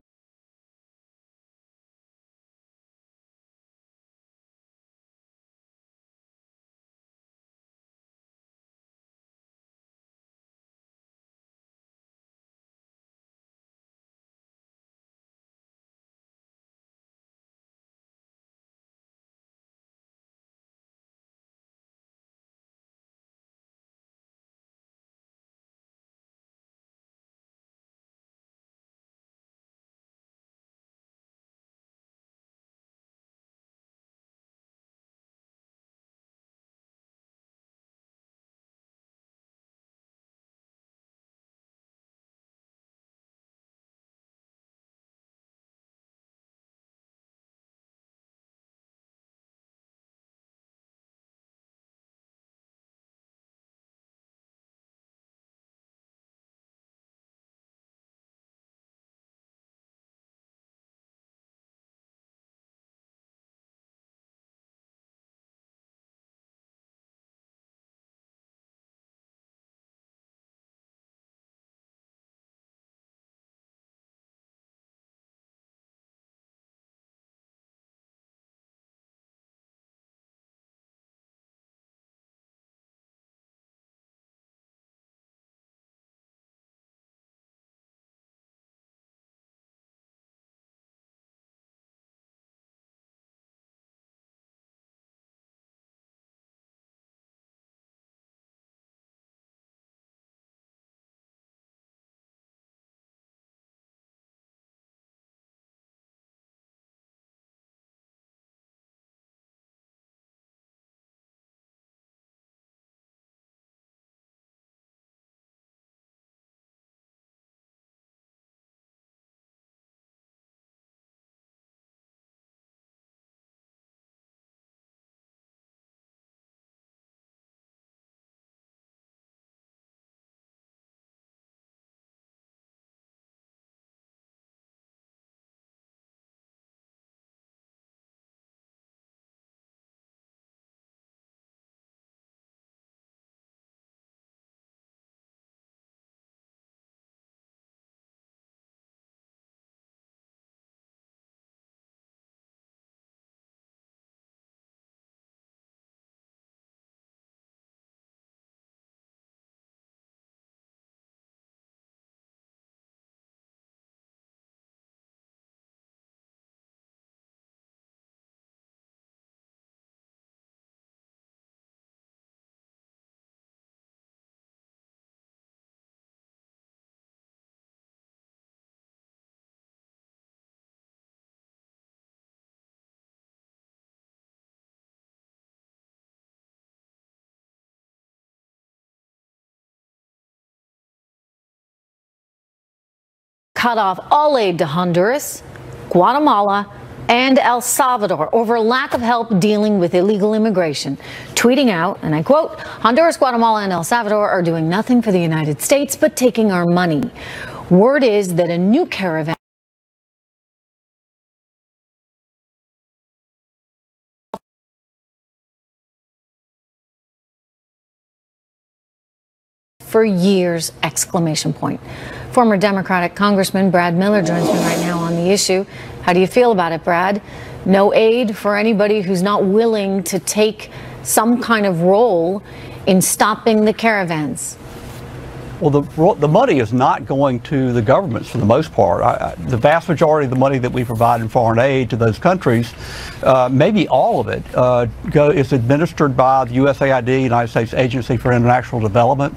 Speaker 2: cut off all aid to Honduras, Guatemala, and El Salvador over lack of help dealing with illegal immigration, tweeting out, and I quote, "Honduras, Guatemala, and El Salvador are doing nothing for the United States but taking our money." Word is that a new caravan for years, exclamation point. Former Democratic Congressman Brad Miller joins me right now on the issue. How do you feel about it, Brad? No aid for anybody who's not willing to take some kind of role in stopping the caravans.
Speaker 9: Well, the money is not going to the governments for the most part. The vast majority of the money that we provide in foreign aid to those countries, maybe all of it, is administered by the USAID, United States Agency for International Development,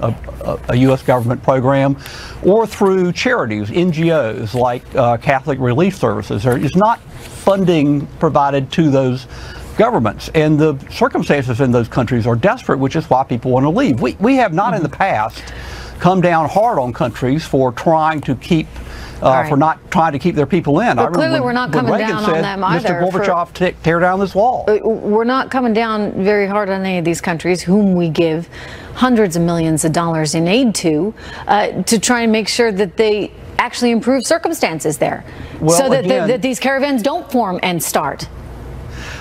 Speaker 9: a U.S. government program, or through charities, NGOs like Catholic Relief Services. There is not funding provided to those governments, and the circumstances in those countries are desperate, which is why people want to leave. We have not in the past come down hard on countries for trying to keep, for not trying to keep their people in.
Speaker 2: But clearly we're not coming down on them either.
Speaker 9: Mr. Gorbachev, tear down this wall.
Speaker 2: We're not coming down very hard on any of these countries whom we give hundreds of millions of dollars in aid to try and make sure that they actually improve circumstances there, so that these caravans don't form and start.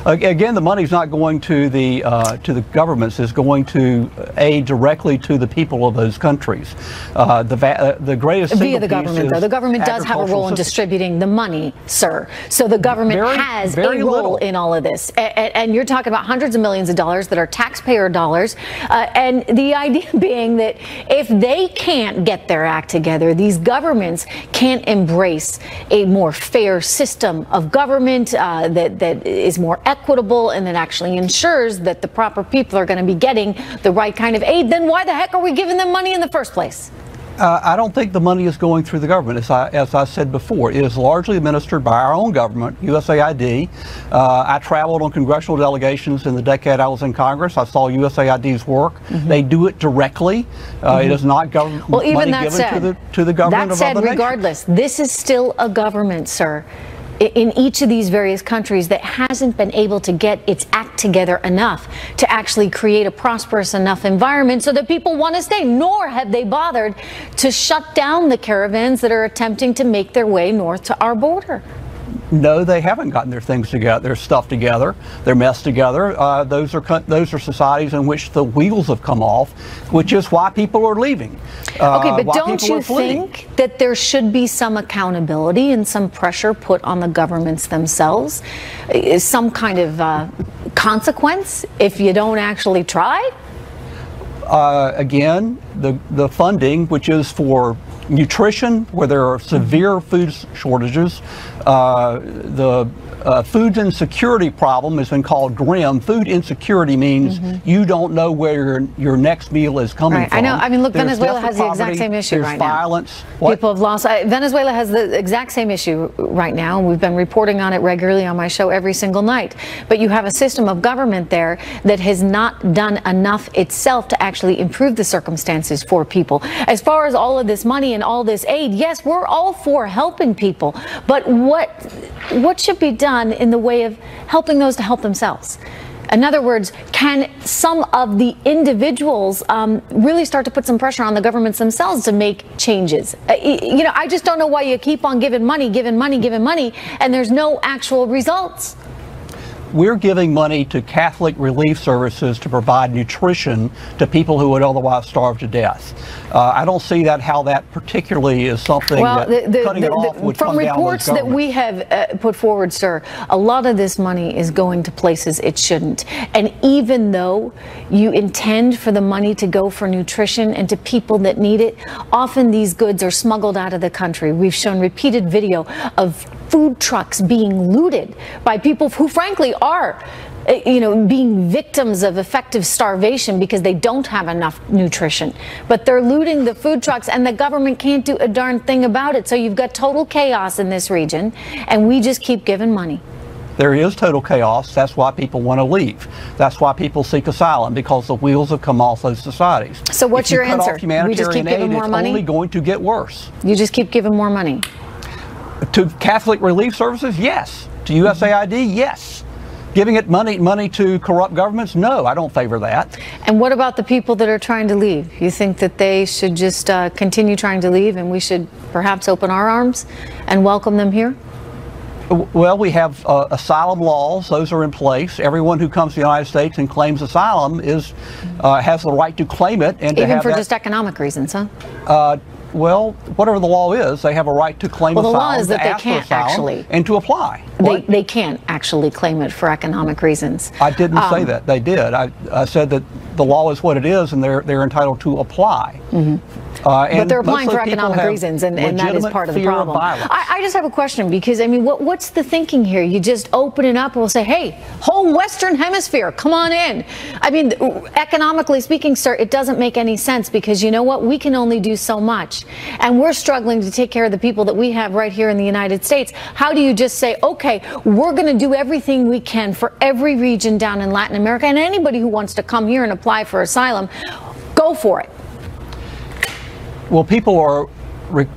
Speaker 9: Again, the money's not going to the governments. It's going to aid directly to the people of those countries. The greatest
Speaker 2: via the government, though. The government does have a role in distributing the money, sir. So the government has a role in all of this. And you're talking about hundreds of millions of dollars that are taxpayer dollars. And the idea being that if they can't get their act together, these governments can't embrace a more fair system of government that is more equitable and that actually ensures that the proper people are going to be getting the right kind of aid, then why the heck are we giving them money in the first place?
Speaker 9: I don't think the money is going through the government. As I said before, it is largely administered by our own government, USAID. I traveled on congressional delegations in the decade I was in Congress. I saw USAID's work. They do it directly. It is not government money given to the government of other nations.
Speaker 2: Regardless, this is still a government, sir, in each of these various countries that hasn't been able to get its act together enough to actually create a prosperous enough environment so that people want to stay, nor have they bothered to shut down the caravans that are attempting to make their way north to our border.
Speaker 9: No, they haven't gotten their things together, their stuff together, their mess together. Those are societies in which the wheels have come off, which is why people are leaving.
Speaker 2: Okay, but don't you think that there should be some accountability and some pressure put on the governments themselves? Some kind of consequence if you don't actually try?
Speaker 9: Again, the funding, which is for nutrition, where there are severe food shortages, the food insecurity problem has been called GRIM. Food insecurity means you don't know where your next meal is coming from.
Speaker 2: I know. I mean, look, Venezuela has the exact same issue right now.
Speaker 9: There's violence.
Speaker 2: People have lost. Venezuela has the exact same issue right now, and we've been reporting on it regularly on my show every single night. But you have a system of government there that has not done enough itself to actually improve the circumstances for people. As far as all of this money and all this aid, yes, we're all for helping people, but what should be done in the way of helping those to help themselves? In other words, can some of the individuals really start to put some pressure on the governments themselves to make changes? You know, I just don't know why you keep on giving money, and there's no actual results.
Speaker 9: We're giving money to Catholic Relief Services to provide nutrition to people who would otherwise starve to death. I don't see how that particularly is something that cutting it off would come down those governments. From reports that we have put forward, sir, a lot of this money is going to places it shouldn't. And even though you intend for the money to go for nutrition and to people that need it, often these goods are smuggled out of the country. We've shown repeated video of food trucks being looted by people who frankly are being victims of effective starvation because they don't have enough nutrition. But they're looting the food trucks and the government can't do a darn thing about it. So you've got total chaos in this region, and we just keep giving money. There is total chaos. That's why people want to leave. That's why people seek asylum, because the wheels have come off those societies.
Speaker 2: So what's your answer?
Speaker 9: We just keep giving more money? It's only going to get worse.
Speaker 2: You just keep giving more money.
Speaker 9: To Catholic Relief Services, yes. To USAID, yes. Giving it money to corrupt governments, no, I don't favor that.
Speaker 2: And what about the people that are trying to leave? You think that they should just continue trying to leave, and we should perhaps open our arms and welcome them here?
Speaker 9: Well, we have asylum laws; those are in place. Everyone who comes to the United States and claims asylum has the right to claim it, and
Speaker 2: even
Speaker 9: to have
Speaker 2: for just economic reasons, huh?
Speaker 9: Well, whatever the law is, they have a right to claim asylum,
Speaker 2: the law is that they can't
Speaker 9: actually, and to apply.
Speaker 2: They can't actually claim it for economic reasons.
Speaker 9: I didn't say that. They did. I said that the law is what it is, and they're entitled to apply.
Speaker 2: Mm-hmm. But they're applying for economic reasons, and that is part of the problem. I just have a question, because, I mean, what's the thinking here? You just open it up and we'll say, hey, whole Western Hemisphere, come on in. I mean, economically speaking, sir, it doesn't make any sense, because you know what? We can only do so much. And we're struggling to take care of the people that we have right here in the United States. How do you just say, okay, we're going to do everything we can for every region down in Latin America, and anybody who wants to come here and apply for asylum, go for it?
Speaker 9: Well, people are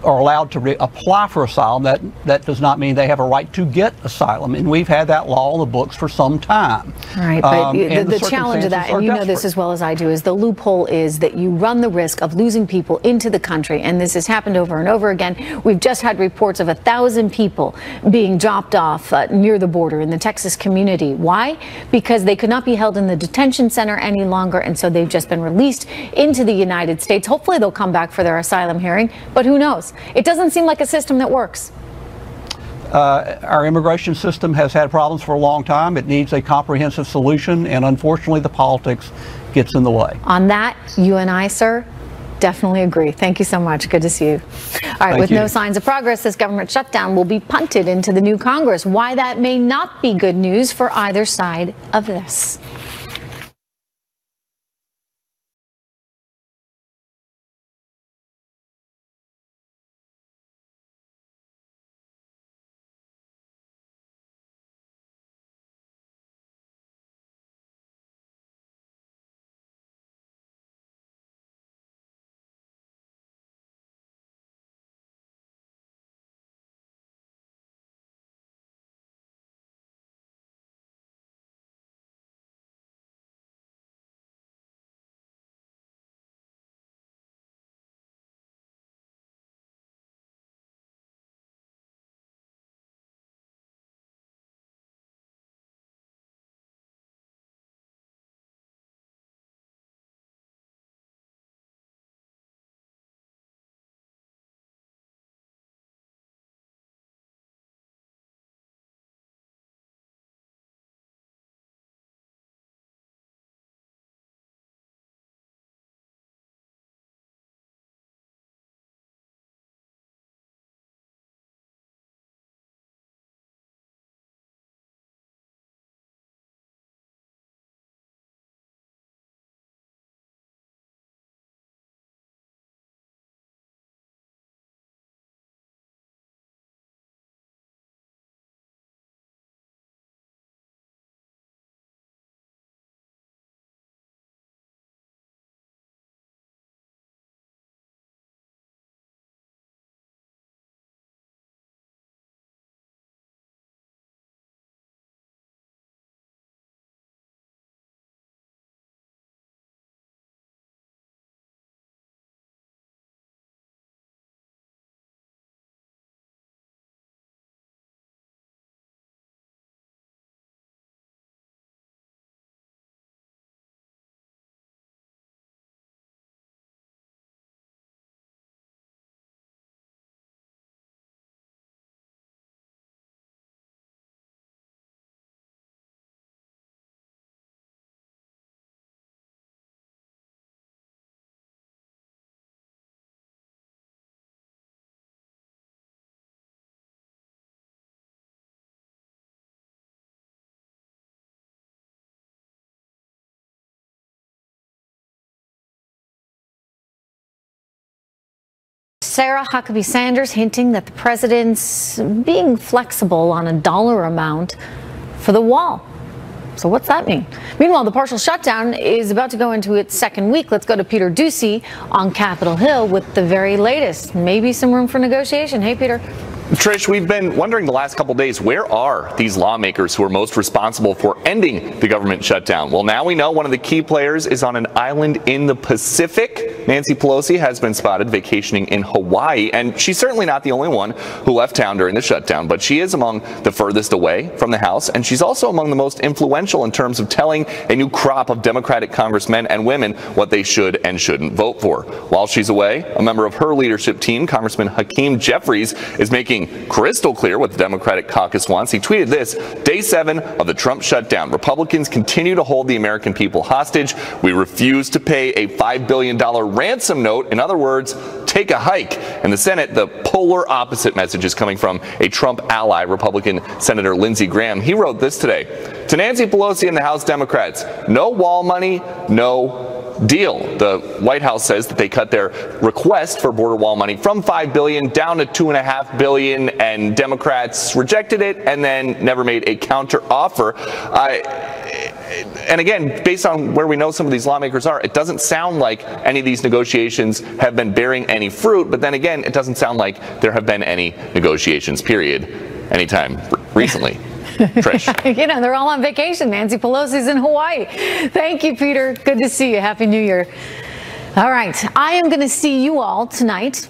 Speaker 9: allowed to apply for asylum. That does not mean they have a right to get asylum, and we've had that law on the books for some time.
Speaker 2: Right, but the challenge of that, and you know this as well as I do, is the loophole is that you run the risk of losing people into the country, and this has happened over and over again. We've just had reports of 1,000 people being dropped off near the border in the Texas community. Why? Because they could not be held in the detention center any longer, and so they've just been released into the United States. Hopefully they'll come back for their asylum hearing, but who knows? It doesn't seem like a system that works.
Speaker 9: Our immigration system has had problems for a long time. It needs a comprehensive solution, and unfortunately the politics gets in the way.
Speaker 2: On that, you and I, sir, definitely agree. Thank you so much. Good to see you. All right, with no signs of progress, this government shutdown will be punted into the new Congress. Why that may not be good news for either side of this. Sarah Huckabee Sanders hinting that the president's being flexible on a dollar amount for the wall. So what's that mean? Meanwhile, the partial shutdown is about to go into its second week. Let's go to Peter Doocy on Capitol Hill with the very latest. Maybe some room for negotiation. Hey, Peter.
Speaker 10: Trish, we've been wondering the last couple days, where are these lawmakers who are most responsible for ending the government shutdown? Well, now we know one of the key players is on an island in the Pacific. Nancy Pelosi has been spotted vacationing in Hawaii, and she's certainly not the only one who left town during the shutdown, but she is among the furthest away from the House, and she's also among the most influential in terms of telling a new crop of Democratic congressmen and women what they should and shouldn't vote for. While she's away, a member of her leadership team, Congressman Hakeem Jeffries, is making crystal clear what the Democratic caucus wants. He tweeted this: Day 7 of the Trump shutdown. Republicans continue to hold the American people hostage. We refuse to pay a $5 billion ransom note. In other words, take a hike. In the Senate, the polar opposite message is coming from a Trump ally, Republican Senator Lindsey Graham. He wrote this today: to Nancy Pelosi and the House Democrats, no wall money, no deal. The White House says that they cut their request for border wall money from $5 billion down to $2.5 billion, and Democrats rejected it and then never made a counter offer. And again, based on where we know some of these lawmakers are, it doesn't sound like any of these negotiations have been bearing any fruit. But then again, it doesn't sound like there have been any negotiations, period, anytime recently. Trish.
Speaker 2: You know, they're all on vacation. Nancy Pelosi's in Hawaii. Thank you, Peter. Good to see you. Happy New Year. All right. I am going to see you all tonight,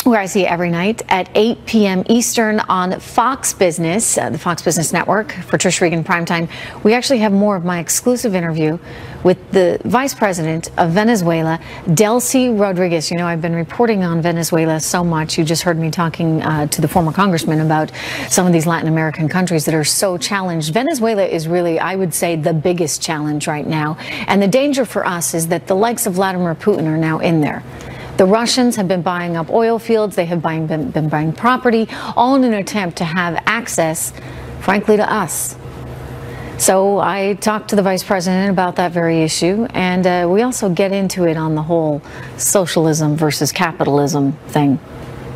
Speaker 2: where I see you every night at 8 p.m. Eastern on Fox Business, the Fox Business Network, for Trish Regan Primetime. We actually have more of my exclusive interview with the Vice President of Venezuela, Delcy Rodriguez. You know, I've been reporting on Venezuela so much. You just heard me talking to the former congressman about some of these Latin American countries that are so challenged. Venezuela is really, I would say, the biggest challenge right now. And the danger for us is that the likes of Vladimir Putin are now in there. The Russians have been buying up oil fields. They have been buying property, all in an attempt to have access, frankly, to us. So I talked to the vice president about that very issue, and we also get into it on the whole socialism versus capitalism thing.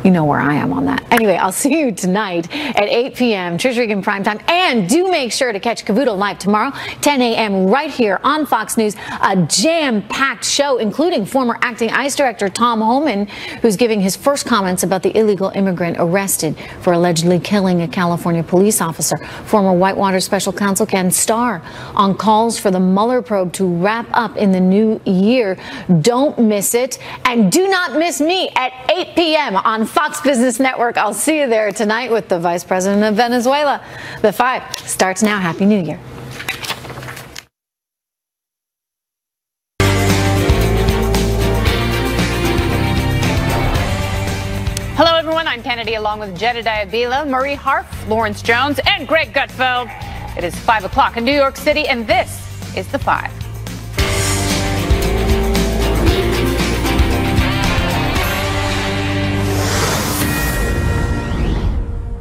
Speaker 2: You know where I am on that. Anyway, I'll see you tonight at 8 p.m. Trish Regan Primetime. And do make sure to catch Cavuto Live tomorrow, 10 a.m. right here on Fox News. A jam-packed show, including former acting ICE Director Tom Homan, who's giving his first comments about the illegal immigrant arrested for allegedly killing a California police officer. Former Whitewater Special Counsel Ken Starr on calls for the Mueller probe to wrap up in the new year. Don't miss it. And do not miss me at 8 p.m. on Fox Business Network. I'll see you there tonight with the Vice President of Venezuela. The 5 starts now. Happy New Year.
Speaker 12: Hello, everyone. I'm Kennedy, along with Jedediah Bila, Marie Harf, Lawrence Jones, and Greg Gutfeld. It is 5 o'clock in New York City, and this is The 5.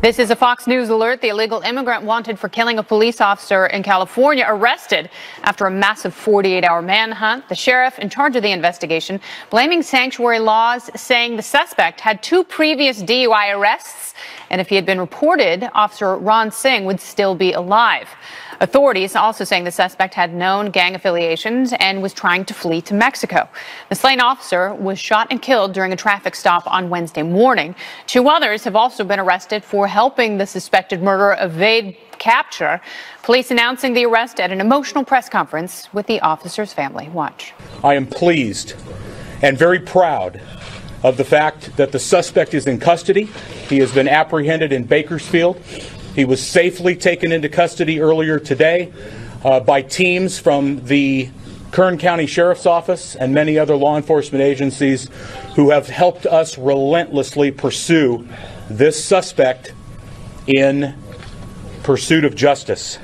Speaker 12: This is a Fox News alert. The illegal immigrant wanted for killing a police officer in California arrested after a massive 48-hour manhunt. The sheriff in charge of the investigation blaming sanctuary laws, saying the suspect had 2 previous DUI arrests, and if he had been reported, Officer Ron Singh would still be alive. Authorities also saying the suspect had known gang affiliations and was trying to flee to Mexico. The slain officer was shot and killed during a traffic stop on Wednesday morning. 2 others have also been arrested for helping the suspected murderer evade capture. Police announcing the arrest at an emotional press conference with the officer's family. Watch.
Speaker 13: I am pleased and very proud of the fact that the suspect is in custody. He has been apprehended in Bakersfield. He was safely taken into custody earlier today by teams from the Kern County Sheriff's Office and many other law enforcement agencies who have helped us relentlessly pursue this suspect in pursuit of justice.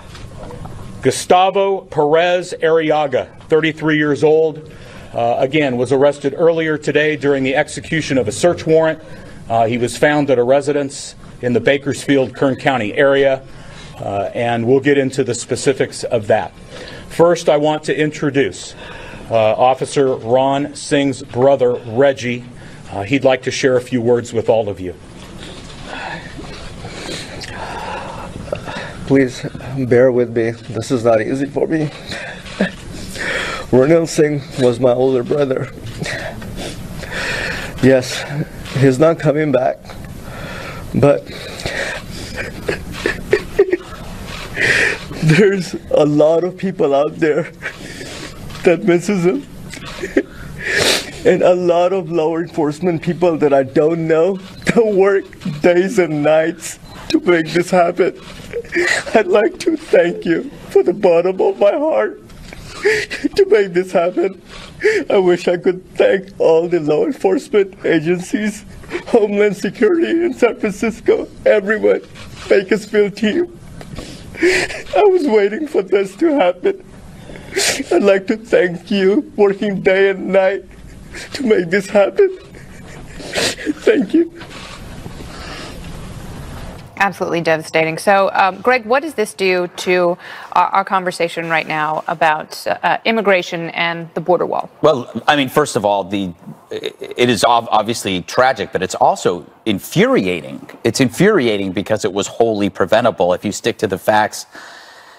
Speaker 13: Gustavo Perez Arriaga, 33 years old, again, was arrested earlier today during the execution of a search warrant. He was found at a residence in the Bakersfield, Kern County area, and we'll get into the specifics of that. First, I want to introduce Officer Ron Singh's brother, Reggie. He'd like to share a few words with all of you.
Speaker 24: Please bear with me. This is not easy for me. Ronil Singh was my older brother. Yes, he's not coming back. But there's a lot of people out there that misses him. And a lot of law enforcement people that I don't know that work days and nights to make this happen. I'd like to thank you from the bottom of my heart to make this happen. I wish I could thank all the law enforcement agencies, Homeland Security in San Francisco, everyone, Bakersfield team. I was waiting for this to happen. I'd like to thank you, working day and night to make this happen. Thank you.
Speaker 12: Absolutely devastating. So, Greg, what does this do to our conversation right now about immigration and the border wall?
Speaker 8: Well, I mean, first of all, it is obviously tragic, but it's also infuriating. It's infuriating because it was wholly preventable. If you stick to the facts,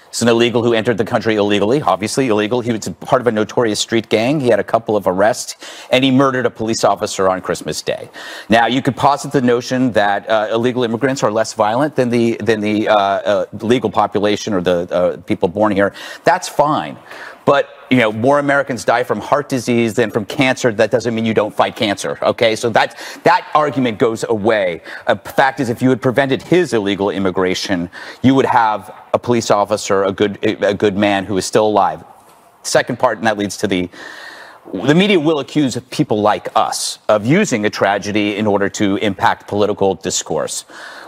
Speaker 8: it's an illegal who entered the country illegally, obviously illegal. He was part of a notorious street gang. He had a couple of arrests, and he murdered a police officer on Christmas Day. Now, you could posit the notion that illegal immigrants are less violent than the legal population or the people born here. That's fine. But, you know, more Americans die from heart disease than from cancer. That doesn't mean you don't fight cancer, okay? So that argument goes away. The fact is, if you had prevented his illegal immigration, you would have a police officer, a good man who is still alive. Second part, and that leads to the media will accuse people like us of using a tragedy in order to impact political discourse.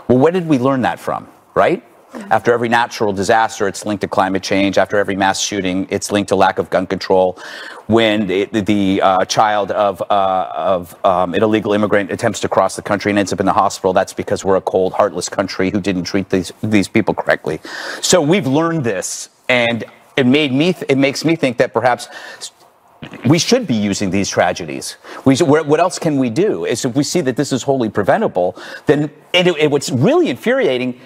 Speaker 8: Well, where did we learn that from, right? After every natural disaster, it's linked to climate change. After every mass shooting, it's linked to lack of gun control. When the child of an illegal immigrant attempts to cross the country and ends up in the hospital, that's because we're a cold, heartless country who didn't treat these people correctly. So we've learned this, and it makes me think that perhaps we should be using these tragedies. What else can we do? Is if we see that this is wholly preventable, then what's really infuriating,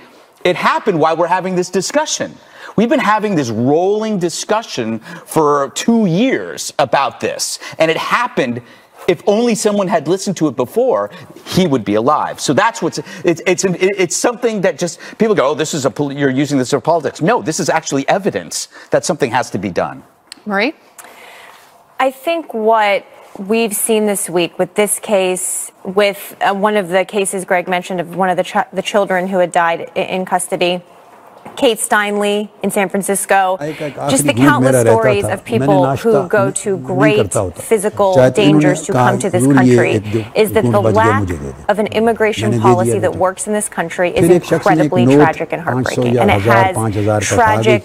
Speaker 8: it happened while we're having this discussion. We've been having this rolling discussion for 2 years about this, and it happened. If only someone had listened to it before, he would be alive. So that's it's something that just people go, oh, you're using this for politics. No, this is actually evidence that something has to be done.
Speaker 12: Marie?
Speaker 14: I think what we've seen this week with this case, with one of the cases Greg mentioned of one of the children who had died in custody, Kate Steinle in San Francisco, just the countless stories of people who go to great physical dangers to come to this country, is that the lack of an immigration policy that works in this country is incredibly tragic and heartbreaking. And it has tragic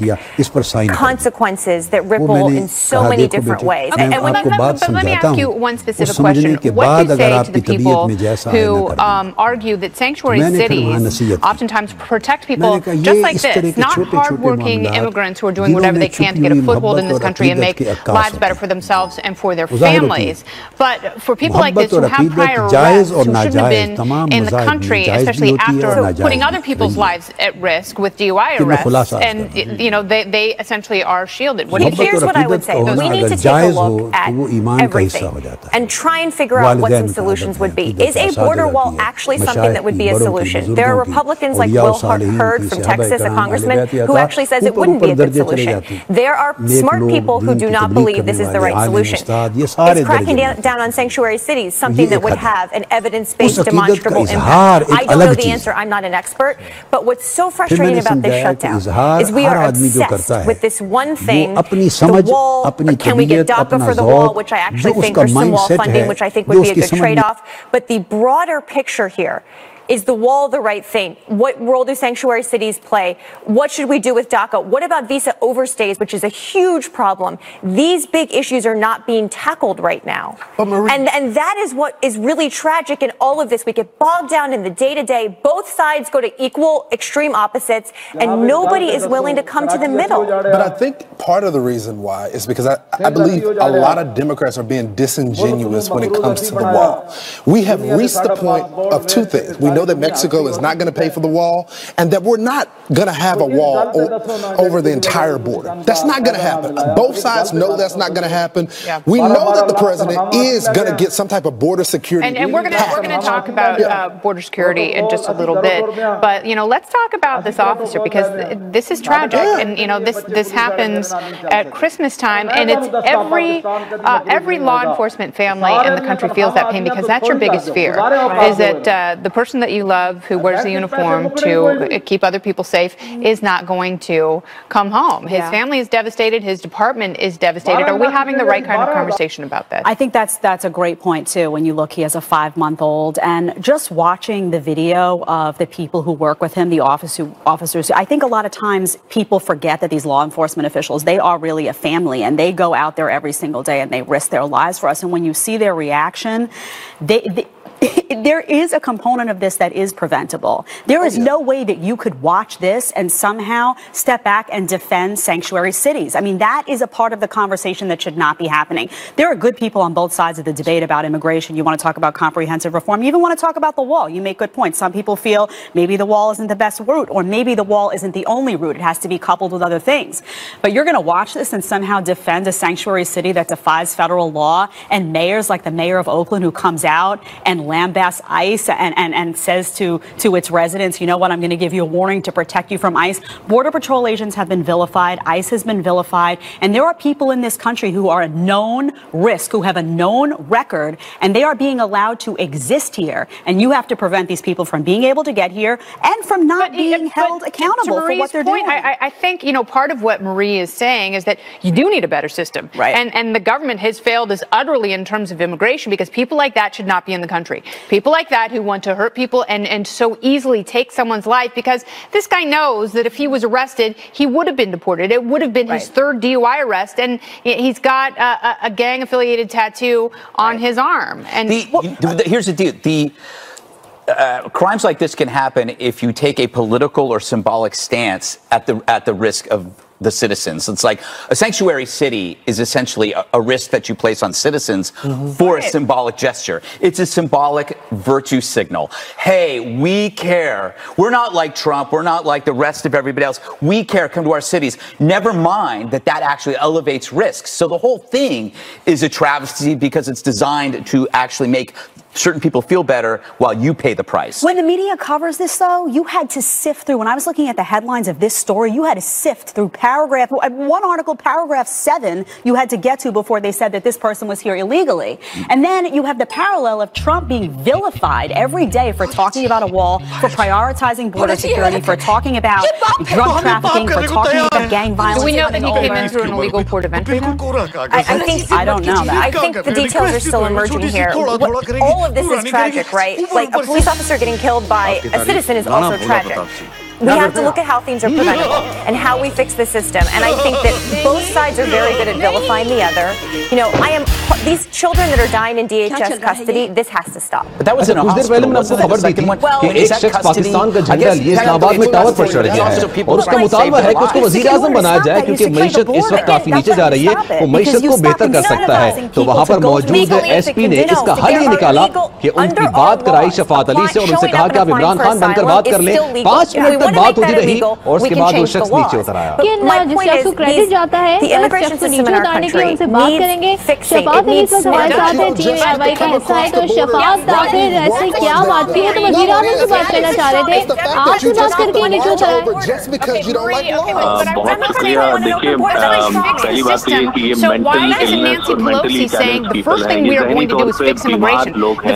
Speaker 14: consequences that ripple in so many different ways.
Speaker 12: Okay, and let me ask you one specific question. What do you say to the people who argue that sanctuary cities oftentimes protect people just like this? Not hardworking immigrants who are doing whatever they can to get a foothold in this country and make lives better for themselves and for their families. But for people like this who have prior arrests, who shouldn't have been in the country, especially after putting other people's lives at risk with DUI arrests, and they essentially are shielded.
Speaker 14: Here's what I would say. We need to take a look at everything and try and figure out what some solutions would be. Is a border wall actually something that would be a solution? There are Republicans like Will Hurd from Texas, a congressman, who actually says it wouldn't be a good solution. There are smart people who do not believe this is the right solution. Is cracking down on sanctuary cities something that would have an evidence-based, demonstrable impact? I don't know the answer. I'm not an expert. But what's so frustrating about this shutdown is we are obsessed with this one thing, the wall. Can we get DACA for the wall, which I actually think, or some wall funding, which I think would be a good trade-off. But the broader picture here is the wall the right thing? What role do sanctuary cities play? What should we do with DACA? What about visa overstays, which is a huge problem? These big issues are not being tackled right now. And that is what is really tragic in all of this. We get bogged down in the day-to-day. Both sides go to equal extreme opposites, and nobody is willing to come to the middle.
Speaker 16: But I think part of the reason why is because I believe a lot of Democrats are being disingenuous when it comes to the wall. We have reached the point of two things. We know that Mexico is not going to pay for the wall, and that we're not going to have a wall over the entire border. That's not going to happen. Both sides know that's not going to happen. We know that the president is going to get some type of border security.
Speaker 12: And we're going to talk about border security in just a little bit. But, let's talk about this officer, because this is tragic. And, this happens at Christmas time. And it's every law enforcement family in the country feels that pain, because that's your biggest fear, is that the person that you love who wears the uniform to keep other people safe is not going to come home. His family is devastated. His department is devastated. Are we having the right kind of conversation about this?
Speaker 17: I think that's a great point, too, when you look, he has a 5-month-old. And just watching the video of the people who work with him, the officers, I think a lot of times people forget that these law enforcement officials, they are really a family, and they go out there every single day and they risk their lives for us. And when you see their reaction, there is a component of this that is preventable. There is no way that you could watch this and somehow step back and defend sanctuary cities. I mean, that is a part of the conversation that should not be happening. There are good people on both sides of the debate about immigration. You want to talk about comprehensive reform. You even want to talk about the wall. You make good points. Some people feel maybe the wall isn't the best route, or maybe the wall isn't the only route. It has to be coupled with other things. But you're going to watch this and somehow defend a sanctuary city that defies federal law, and mayors like the mayor of Oakland, who comes out and lambasts ICE and says to its residents, you know what, I'm going to give you a warning to protect you from ICE. Border Patrol agents have been vilified. ICE has been vilified. And there are people in this country who are a known risk, who have a known record, and they are being allowed to exist here. And you have to prevent these people from being able to get here and from not being held accountable for what they're doing.
Speaker 12: I think, part of what Marie is saying is that you do need a better system. Right. And the government has failed us utterly in terms of immigration, because people like that should not be in the country. People like that who want to hurt people and so easily take someone's life, because this guy knows that if he was arrested, he would have been deported. It would have been his third DUI arrest, and he's got a gang-affiliated tattoo on his arm. And
Speaker 8: here's the deal. Crimes like this can happen if you take a political or symbolic stance at the risk of the citizens. It's like a sanctuary city is essentially a risk that you place on citizens for a symbolic gesture. It's a symbolic virtue signal. Hey, we care. We're not like Trump. We're not like the rest of everybody else. We care. Come to our cities. Never mind that actually elevates risks. So the whole thing is a travesty, because it's designed to actually make certain people feel better while you pay the price.
Speaker 17: When the media covers this, though, you had to sift through. When I was looking at the headlines of this story, you had to sift through one article, paragraph 7, you had to get to before they said that this person was here illegally. And then you have the parallel of Trump being vilified every day for talking about a wall, for prioritizing border security, for talking about drug trafficking, for talking about gang violence.
Speaker 12: Do we know that he came in through an illegal port of entry?
Speaker 14: I
Speaker 17: don't know that.
Speaker 14: I think the details are still emerging here. All of this is tragic, right? Like a police officer getting killed by a citizen is also tragic. We have to look at how things are preventable and how we fix the system. And I think that both sides are very good at vilifying the other. These children that are dying in DHS custody, this has to stop.
Speaker 8: But that was in a hospital.
Speaker 18: एक शख्स पाकिस्तान का झंडा लिए इस्लामाबाद में tower पर चढ़ गया है, और उसका मुतालबा है कि उसको वजीर आजम बनाया जाए, क्योंकि मईशत इस वक्त काफी नीचे जा रही है, वो मईशत को बेहतर कर सकता है। तो वहाँ पर मौजूद एसपी ने इसका हल ये निकाला कि उनकी बात कराई शफात अली से, और उनसे कहा कि आप इमरान खान बनकर बात कर लें। 5 मिनट तक बात होती रही, और उसके बाद वो शख्स नीचे उतर आया।
Speaker 19: क्रेडिट जाता है, नीचे उतारने के लिए उनसे बात करेंगे। शफात अली इस वक्त हमारे साथ है, टीम कार्रवाई का हिस्सा है। तो शफात आखिर ऐसे क्या बात की है? तो वजीर आज़म से बात करना चाह रहे थे, आपसे बात करके नीचे उतर आए।
Speaker 20: बहुत शुक्रिया। देखिए, पहली बात ये कि ये मेंटल इलनेस और मेंटली चैलेंज पीपल हैं, ये ज़हनी तौर पे बीमार लोग हैं।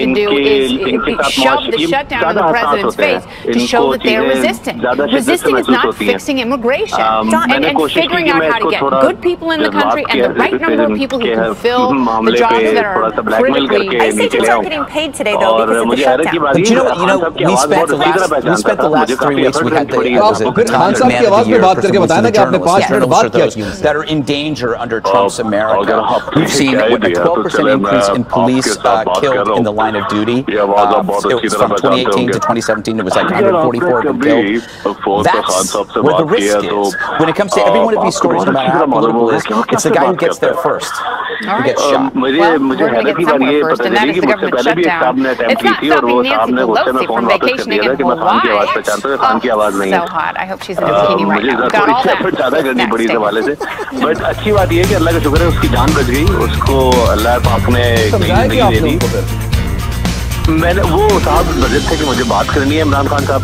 Speaker 20: इनके साथ मुआशरे ज़्यादा हसास होते हैं, इनको चीजें ज़्यादा शिद्दत से महसूस होती हैं। मैंने कोशिश की कि मैं इसको थोड़ा
Speaker 12: good people in the country and the right number of people who can fill the jobs that are critically.
Speaker 14: I think it's not getting paid today though because of the shutdown.
Speaker 8: But we spent the last 3 weeks. We had the Times Man of the Year for journalists that are in danger under Trump's America. We've seen a 12% increase in police killed in the line of duty. From 2018 to 2017, it was like 100 44 have been killed. That's where the risk is. When it comes to every one of these stories, no matter how political it is, it's the guy who gets there first. Who gets shot.
Speaker 23: Well, we're going to get somewhere first, and that is the government shutdown. It's not stopping Nancy Pelosi from vacationing in Hawaii. Oh, so hot. I hope she's in a bikini right now. Got all that.
Speaker 24: But अच्छी बात यह है कि अल्लाह का शुक्र है उसकी जान बच गई, उसको अल्लाह पाक ने नई जिंदगी दे दी। मैंने वो साहब बजट थे कि मुझे बात करनी है इमरान खान साहब